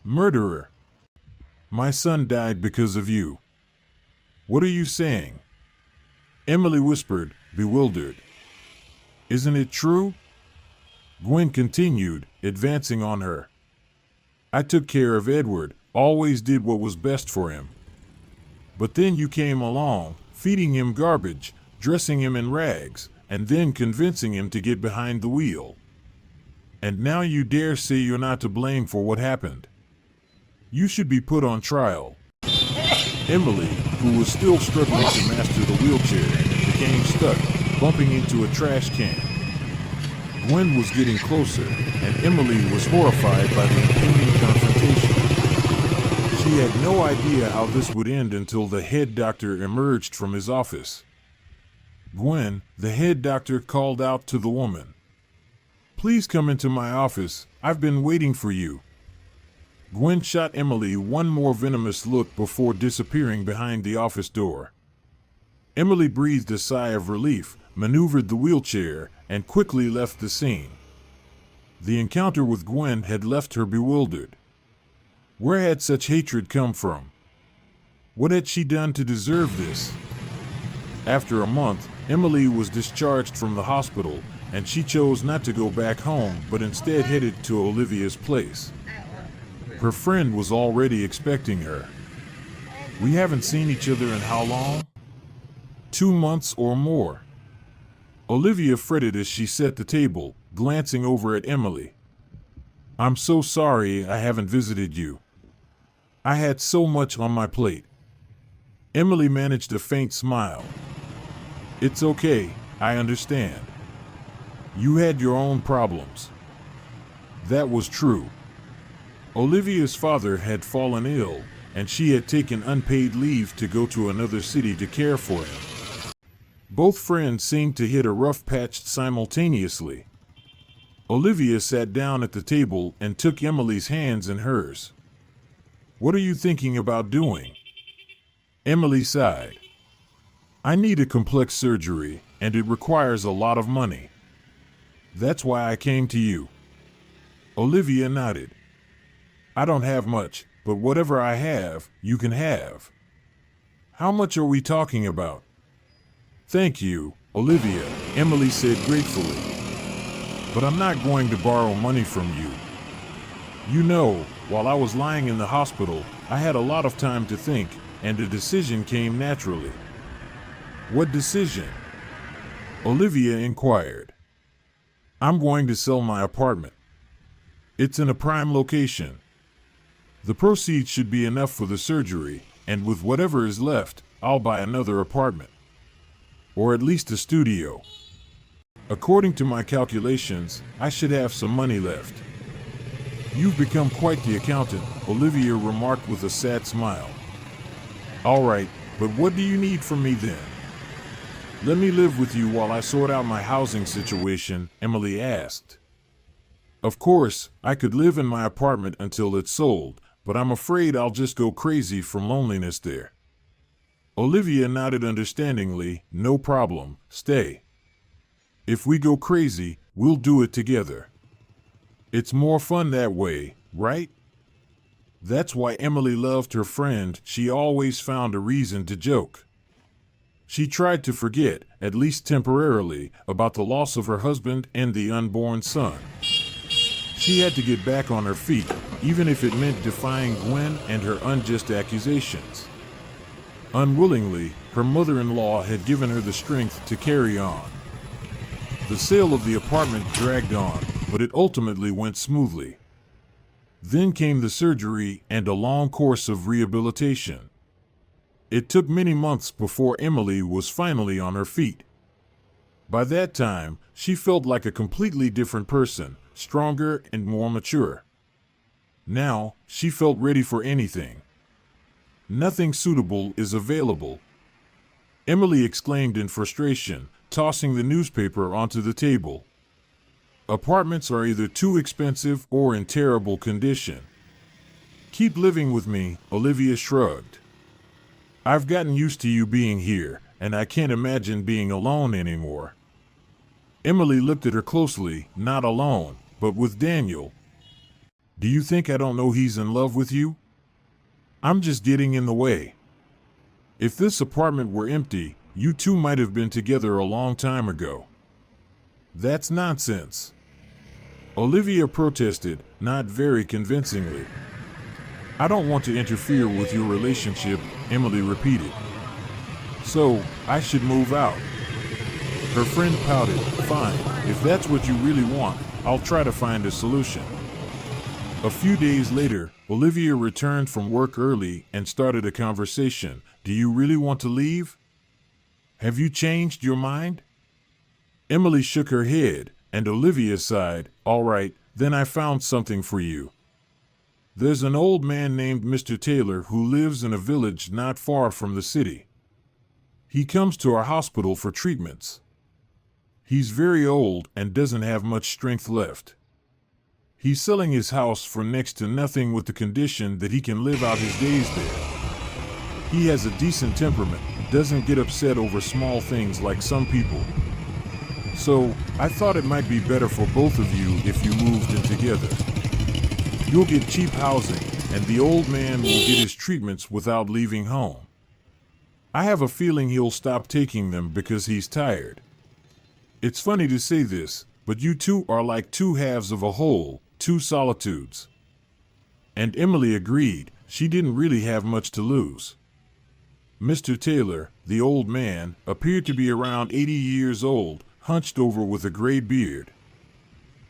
[SPEAKER 1] Murderer. My son died because of you." "What are you saying?" Emily whispered, bewildered. "Isn't it true?" Gwen continued, advancing on her. "I took care of Edward, always did what was best for him. But then you came along, feeding him garbage, dressing him in rags, and then convincing him to get behind the wheel. And now you dare say you're not to blame for what happened. You should be put on trial." Emily, who was still struggling to master the wheelchair, became stuck, bumping into a trash can. Gwen was getting closer, and Emily was horrified by the impending confrontation. She had no idea how this would end until the head doctor emerged from his office. "Gwen," the head doctor called out to the woman. "Please come into my office. I've been waiting for you." Gwen shot Emily one more venomous look before disappearing behind the office door. Emily breathed a sigh of relief, maneuvered the wheelchair, and quickly left the scene. The encounter with Gwen had left her bewildered. Where had such hatred come from? What had she done to deserve this? After a month, Emily was discharged from the hospital, and she chose not to go back home but instead headed to Olivia's place. Her friend was already expecting her. "We haven't seen each other in how long?" 2 months or more. Olivia fretted as she set the table, glancing over at Emily. I'm so sorry I haven't visited you. I had so much on my plate. Emily managed a faint smile. It's okay, I understand. You had your own problems. That was true. Olivia's father had fallen ill, and she had taken unpaid leave to go to another city to care for him. Both friends seemed to hit a rough patch simultaneously. Olivia sat down at the table and took Emily's hands in hers. What are you thinking about doing? Emily sighed. I need a complex surgery, and it requires a lot of money. That's why I came to you. Olivia nodded. I don't have much, but whatever I have, you can have. How much are we talking about? Thank you, Olivia, Emily said gratefully. But I'm not going to borrow money from you. You know, while I was lying in the hospital, I had a lot of time to think, and a decision came naturally. What decision? Olivia inquired. I'm going to sell my apartment. It's in a prime location. The proceeds should be enough for the surgery, and with whatever is left, I'll buy another apartment. Or at least a studio. According to my calculations, I should have some money left. You've become quite the accountant, Olivia remarked with a sad smile. All right, but what do you need from me then? Let me live with you while I sort out my housing situation, Emily asked. Of course, I could live in my apartment until it's sold, but I'm afraid I'll just go crazy from loneliness there. Olivia nodded understandingly. No problem, stay. If we go crazy, we'll do it together. It's more fun that way, right? That's why Emily loved her friend. She always found a reason to joke. She tried to forget, at least temporarily, about the loss of her husband and the unborn son. She had to get back on her feet, even if it meant defying Gwen and her unjust accusations. Unwillingly, her mother-in-law had given her the strength to carry on. The sale of the apartment dragged on, but it ultimately went smoothly. Then came the surgery and a long course of rehabilitation. It took many months before Emily was finally on her feet. By that time, she felt like a completely different person, stronger and more mature. Now, she felt ready for anything. Nothing suitable is available. Emily exclaimed in frustration, tossing the newspaper onto the table. Apartments are either too expensive or in terrible condition. Keep living with me, Olivia shrugged. I've gotten used to you being here, and I can't imagine being alone anymore. Emily looked at her closely, not alone, but with Daniel. Do you think I don't know he's in love with you? I'm just getting in the way. If this apartment were empty, you two might have been together a long time ago. That's nonsense. Olivia protested, not very convincingly. I don't want to interfere with your relationship, Emily repeated. So, I should move out. Her friend pouted. Fine, if that's what you really want, I'll try to find a solution. A few days later, Olivia returned from work early and started a conversation. Do you really want to leave? Have you changed your mind? Emily shook her head, and Olivia sighed. All right, then I found something for you. There's an old man named Mr. Taylor who lives in a village not far from the city. He comes to our hospital for treatments. He's very old and doesn't have much strength left. He's selling his house for next to nothing with the condition that he can live out his days there. He has a decent temperament, doesn't get upset over small things like some people. So, I thought it might be better for both of you if you moved in together. You'll get cheap housing, and the old man will get his treatments without leaving home. I have a feeling he'll stop taking them because he's tired. It's funny to say this, but you two are like two halves of a whole, two solitudes. And Emily agreed. She didn't really have much to lose. Mr. Taylor, the old man, appeared to be around 80 years old, hunched over with a gray beard.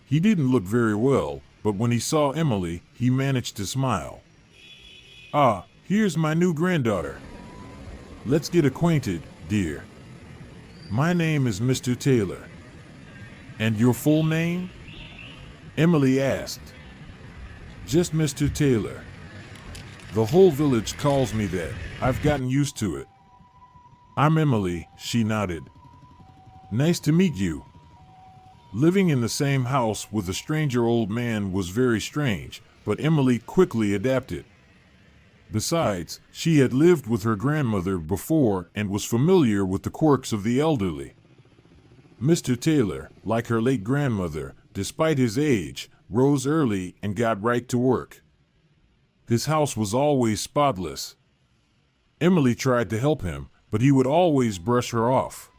[SPEAKER 1] He didn't look very well, but when he saw Emily, he managed to smile. "Ah, here's my new granddaughter. Let's get acquainted, dear. My name is Mr. Taylor." "And your full name?" Emily asked. "Just Mr. Taylor. The whole village calls me that. I've gotten used to it." "I'm Emily," she nodded. "Nice to meet you." Living in the same house with a stranger old man was very strange, but Emily quickly adapted. Besides, she had lived with her grandmother before and was familiar with the quirks of the elderly. Mr. Taylor, like her late grandmother, despite his age, rose early and got right to work. His house was always spotless. Emily tried to help him, but he would always brush her off.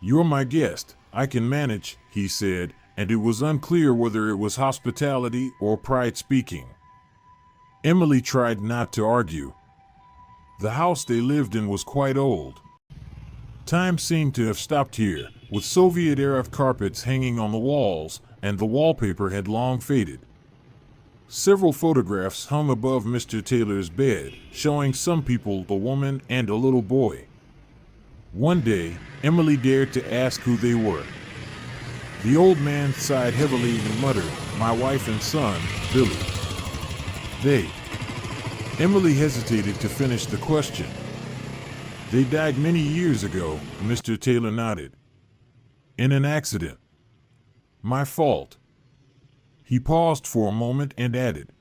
[SPEAKER 1] "You're my guest, I can manage," he said, and it was unclear whether it was hospitality or pride speaking. Emily tried not to argue. The house they lived in was quite old. Time seemed to have stopped here, with Soviet-era carpets hanging on the walls, and the wallpaper had long faded. Several photographs hung above Mr. Taylor's bed, showing some people, a woman and a little boy. One day, Emily dared to ask who they were. The old man sighed heavily and muttered, "My wife and son, Billy." "They." Emily hesitated to finish the question. "They died many years ago," Mr. Taylor nodded. "In an accident." "My fault." He paused for a moment and added,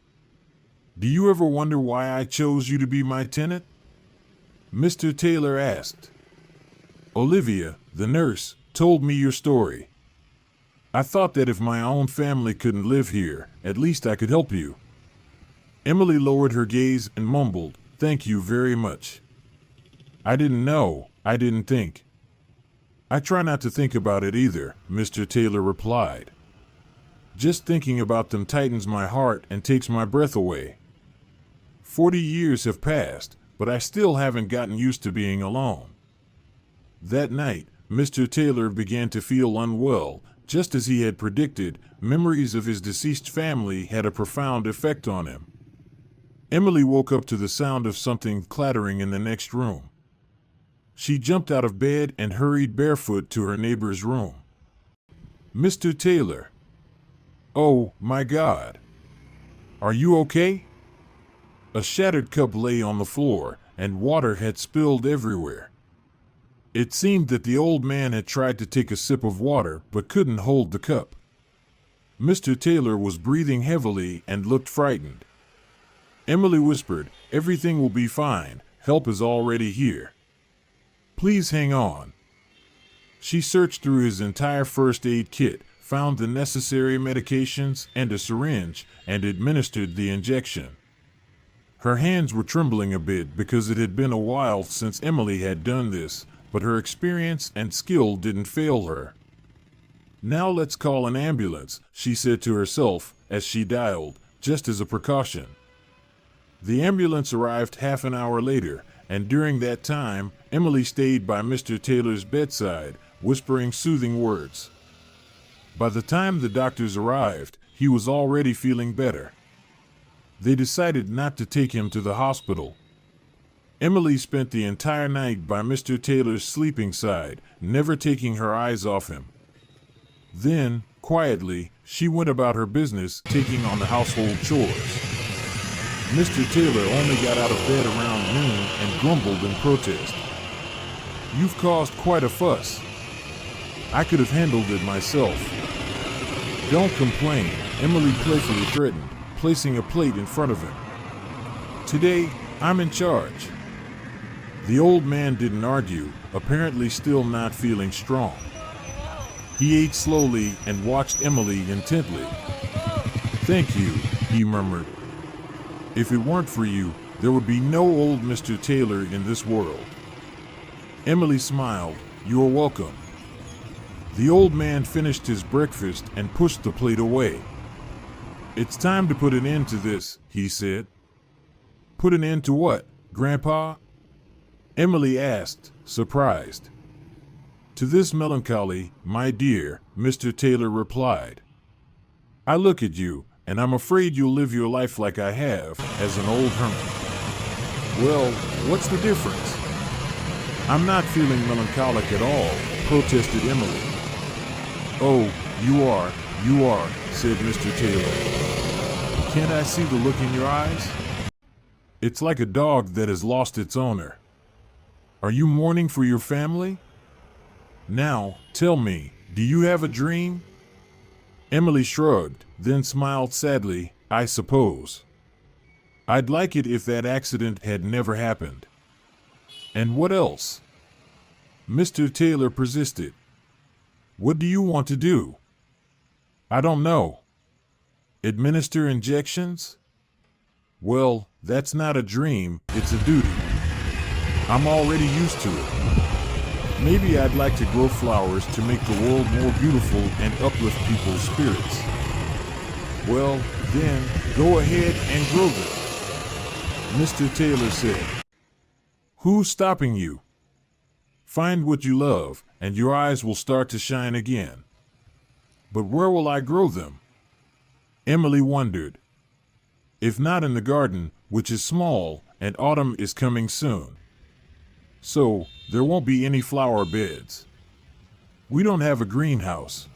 [SPEAKER 1] "Do you ever wonder why I chose you to be my tenant?" Mr. Taylor asked. "Olivia, the nurse, told me your story. I thought that if my own family couldn't live here, at least I could help you." Emily lowered her gaze and mumbled, "Thank you very much. I didn't know, I didn't think." "I try not to think about it either," Mr. Taylor replied. "Just thinking about them tightens my heart and takes my breath away. 40 years have passed, but I still haven't gotten used to being alone." That night, Mr. Taylor began to feel unwell. Just as he had predicted, memories of his deceased family had a profound effect on him. Emily woke up to the sound of something clattering in the next room. She jumped out of bed and hurried barefoot to her neighbor's room. "Mr. Taylor. Oh, my God. Are you okay?" A shattered cup lay on the floor, and water had spilled everywhere. It seemed that the old man had tried to take a sip of water but couldn't hold the cup. Mr. Taylor was breathing heavily and looked frightened. Emily whispered, "Everything will be fine. Help is already here. Please hang on." She searched through his entire first aid kit, found the necessary medications and a syringe, and administered the injection. Her hands were trembling a bit because it had been a while since Emily had done this, but her experience and skill didn't fail her. "Now let's call an ambulance," she said to herself as she dialed, just as a precaution. The ambulance arrived half an hour later, and during that time, Emily stayed by Mr. Taylor's bedside, whispering soothing words. By the time the doctors arrived, he was already feeling better. They decided not to take him to the hospital. Emily spent the entire night by Mr. Taylor's sleeping side, never taking her eyes off him. Then, quietly, she went about her business, taking on the household chores. Mr. Taylor only got out of bed around noon and grumbled in protest. "You've caused quite a fuss. I could have handled it myself." "Don't complain," Emily playfully threatened, placing a plate in front of him. "Today, I'm in charge." The old man didn't argue, apparently still not feeling strong. He ate slowly and watched Emily intently. "Thank you," he murmured. "If it weren't for you, there would be no old Mr. Taylor in this world." Emily smiled. "You're welcome." The old man finished his breakfast and pushed the plate away. "It's time to put an end to this," he said. "Put an end to what, Grandpa?" Emily asked, surprised. To this melancholy, my dear, Mr. Taylor replied. I look at you, and I'm afraid you'll live your life like I have, as an old hermit. Well, what's the difference? I'm not feeling melancholic at all, protested Emily. Oh, you are, said Mr. Taylor. Can't I see the look in your eyes? It's like a dog that has lost its owner. Are you mourning for your family? Now, tell me, do you have a dream? Emily shrugged, then smiled sadly. I suppose. I'd like it if that accident had never happened. And what else? Mr. Taylor persisted. What do you want to do? I don't know. Administer injections? Well, that's not a dream, it's a duty. I'm already used to it. Maybe I'd like to grow flowers to make the world more beautiful and uplift people's spirits. Well, then, go ahead and grow them, Mr. Taylor said. Who's stopping you? Find what you love, and your eyes will start to shine again. But where will I grow them? Emily wondered. If not in the garden, which is small, and autumn is coming soon. So, there won't be any flower beds. We don't have a greenhouse.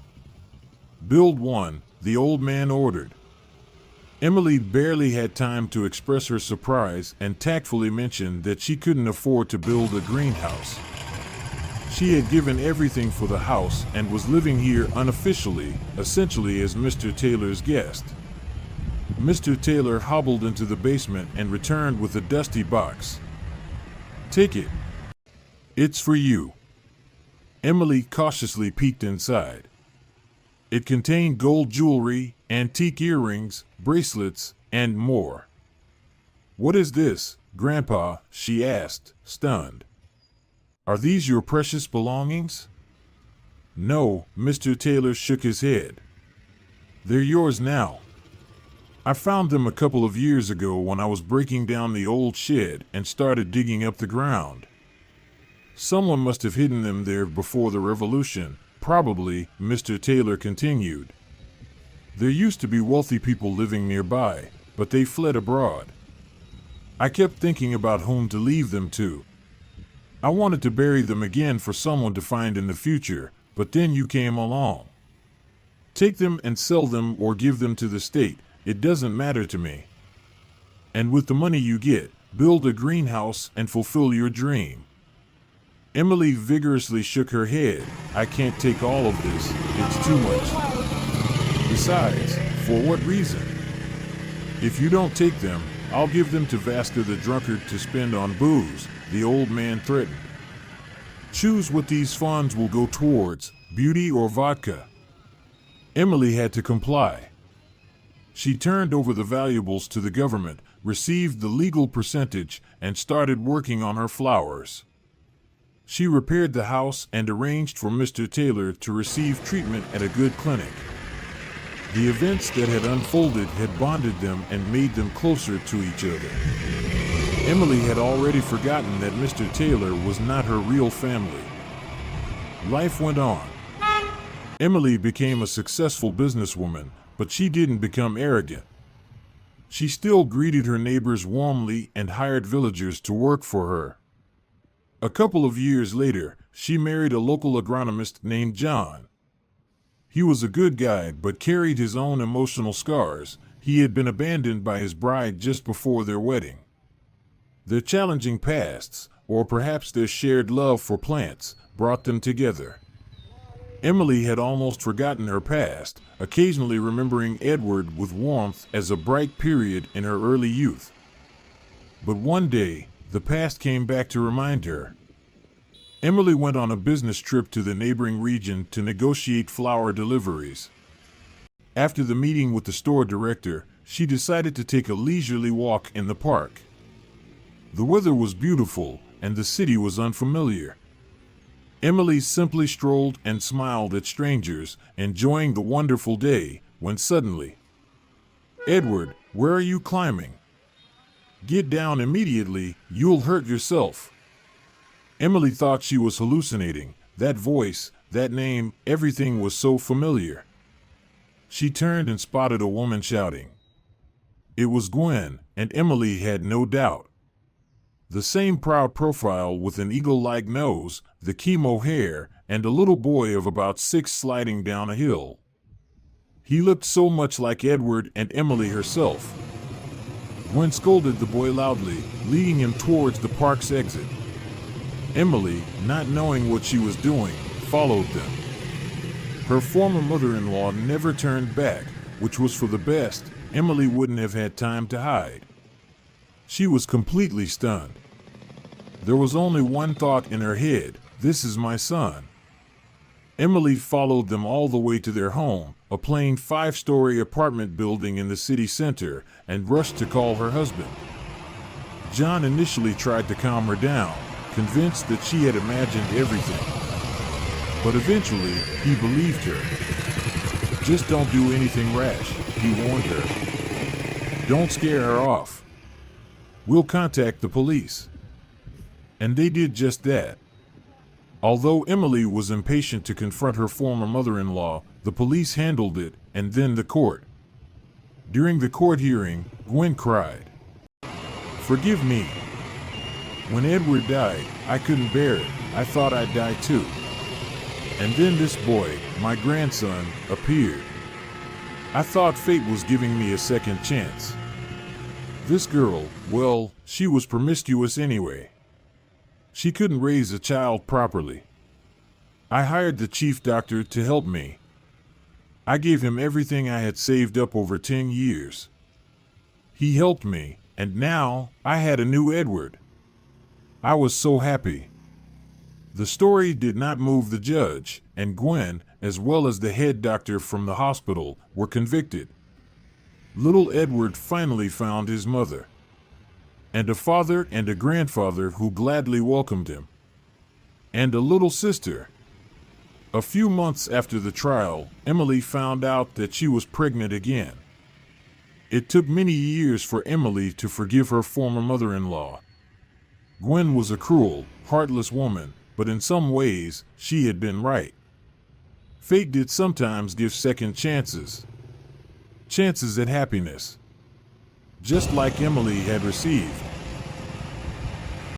[SPEAKER 1] Build one, the old man ordered. Emily barely had time to express her surprise and tactfully mentioned that she couldn't afford to build a greenhouse. She had given everything for the house and was living here unofficially, essentially as Mr. Taylor's guest. Mr. Taylor hobbled into the basement and returned with a dusty box. Take it. It's for you. Emily cautiously peeked inside. It contained gold jewelry, antique earrings, bracelets, and more. What is this, Grandpa? She asked, stunned. Are these your precious belongings? No, Mr. Taylor shook his head. They're yours now. I found them a couple of years ago when I was breaking down the old shed and started digging up the ground. Someone must have hidden them there before the revolution, probably, Mr. Taylor continued. There used to be wealthy people living nearby, but they fled abroad. I kept thinking about whom to leave them to. I wanted to bury them again for someone to find in the future, but then you came along. Take them and sell them or give them to the state, it doesn't matter to me. And with the money you get, build a greenhouse and fulfill your dream. Emily vigorously shook her head. I can't take all of this, it's too much. Besides, for what reason? If you don't take them, I'll give them to Vasca the drunkard to spend on booze, the old man threatened. Choose what these funds will go towards, beauty or vodka. Emily had to comply. She turned over the valuables to the government, received the legal percentage, and started working on her flowers. She repaired the house and arranged for Mr. Taylor to receive treatment at a good clinic. The events that had unfolded had bonded them and made them closer to each other. Emily had already forgotten that Mr. Taylor was not her real family. Life went on. Emily became a successful businesswoman, but she didn't become arrogant. She still greeted her neighbors warmly and hired villagers to work for her. A couple of years later, she married a local agronomist named John. He was a good guy but carried his own emotional scars. He had been abandoned by his bride just before their wedding. Their challenging pasts, or perhaps their shared love for plants, brought them together. Emily had almost forgotten her past, occasionally remembering Edward with warmth as a bright period in her early youth. But one day, the past came back to remind her. Emily went on a business trip to the neighboring region to negotiate flower deliveries. After the meeting with the store director, she decided to take a leisurely walk in the park. The weather was beautiful, and the city was unfamiliar. Emily simply strolled and smiled at strangers, enjoying the wonderful day, when suddenly, "Edward, where are you climbing? Get down immediately, you'll hurt yourself." Emily thought she was hallucinating. That voice, that name, everything was so familiar. She turned and spotted a woman shouting. It was Gwen, and Emily had no doubt. The same proud profile with an eagle-like nose, the chemo hair, and a little boy of about 6 sliding down a hill. He looked so much like Edward and Emily herself. Gwen scolded the boy loudly, leading him towards the park's exit. Emily, not knowing what she was doing, followed them. Her former mother-in-law never turned back, which was for the best. Emily wouldn't have had time to hide. She was completely stunned. There was only one thought in her head: this is my son. Emily followed them all the way to their home, a plain 5-story apartment building in the city center, and rushed to call her husband. John initially tried to calm her down, convinced that she had imagined everything. But eventually, he believed her. Just don't do anything rash, he warned her. Don't scare her off. We'll contact the police. And they did just that. Although Emily was impatient to confront her former mother-in-law, the police handled it, and then the court. During the court hearing, Gwen cried, "Forgive me. When Edward died, I couldn't bear it. I thought I'd die too. And then this boy, my grandson, appeared. I thought fate was giving me a second chance. This girl, well, she was promiscuous anyway. She couldn't raise a child properly. I hired the chief doctor to help me. I gave him everything I had saved up over 10 years. He helped me, and now I had a new Edward. I was so happy." The story did not move the judge, and Gwen, as well as the head doctor from the hospital, were convicted. Little Edward finally found his mother, and a father and a grandfather who gladly welcomed him, and a little sister. A few months after the trial, Emily found out that she was pregnant again. It took many years for Emily to forgive her former mother-in-law. Gwen was a cruel, heartless woman, but in some ways, she had been right. Fate did sometimes give second chances. Chances at happiness. Just like Emily had received.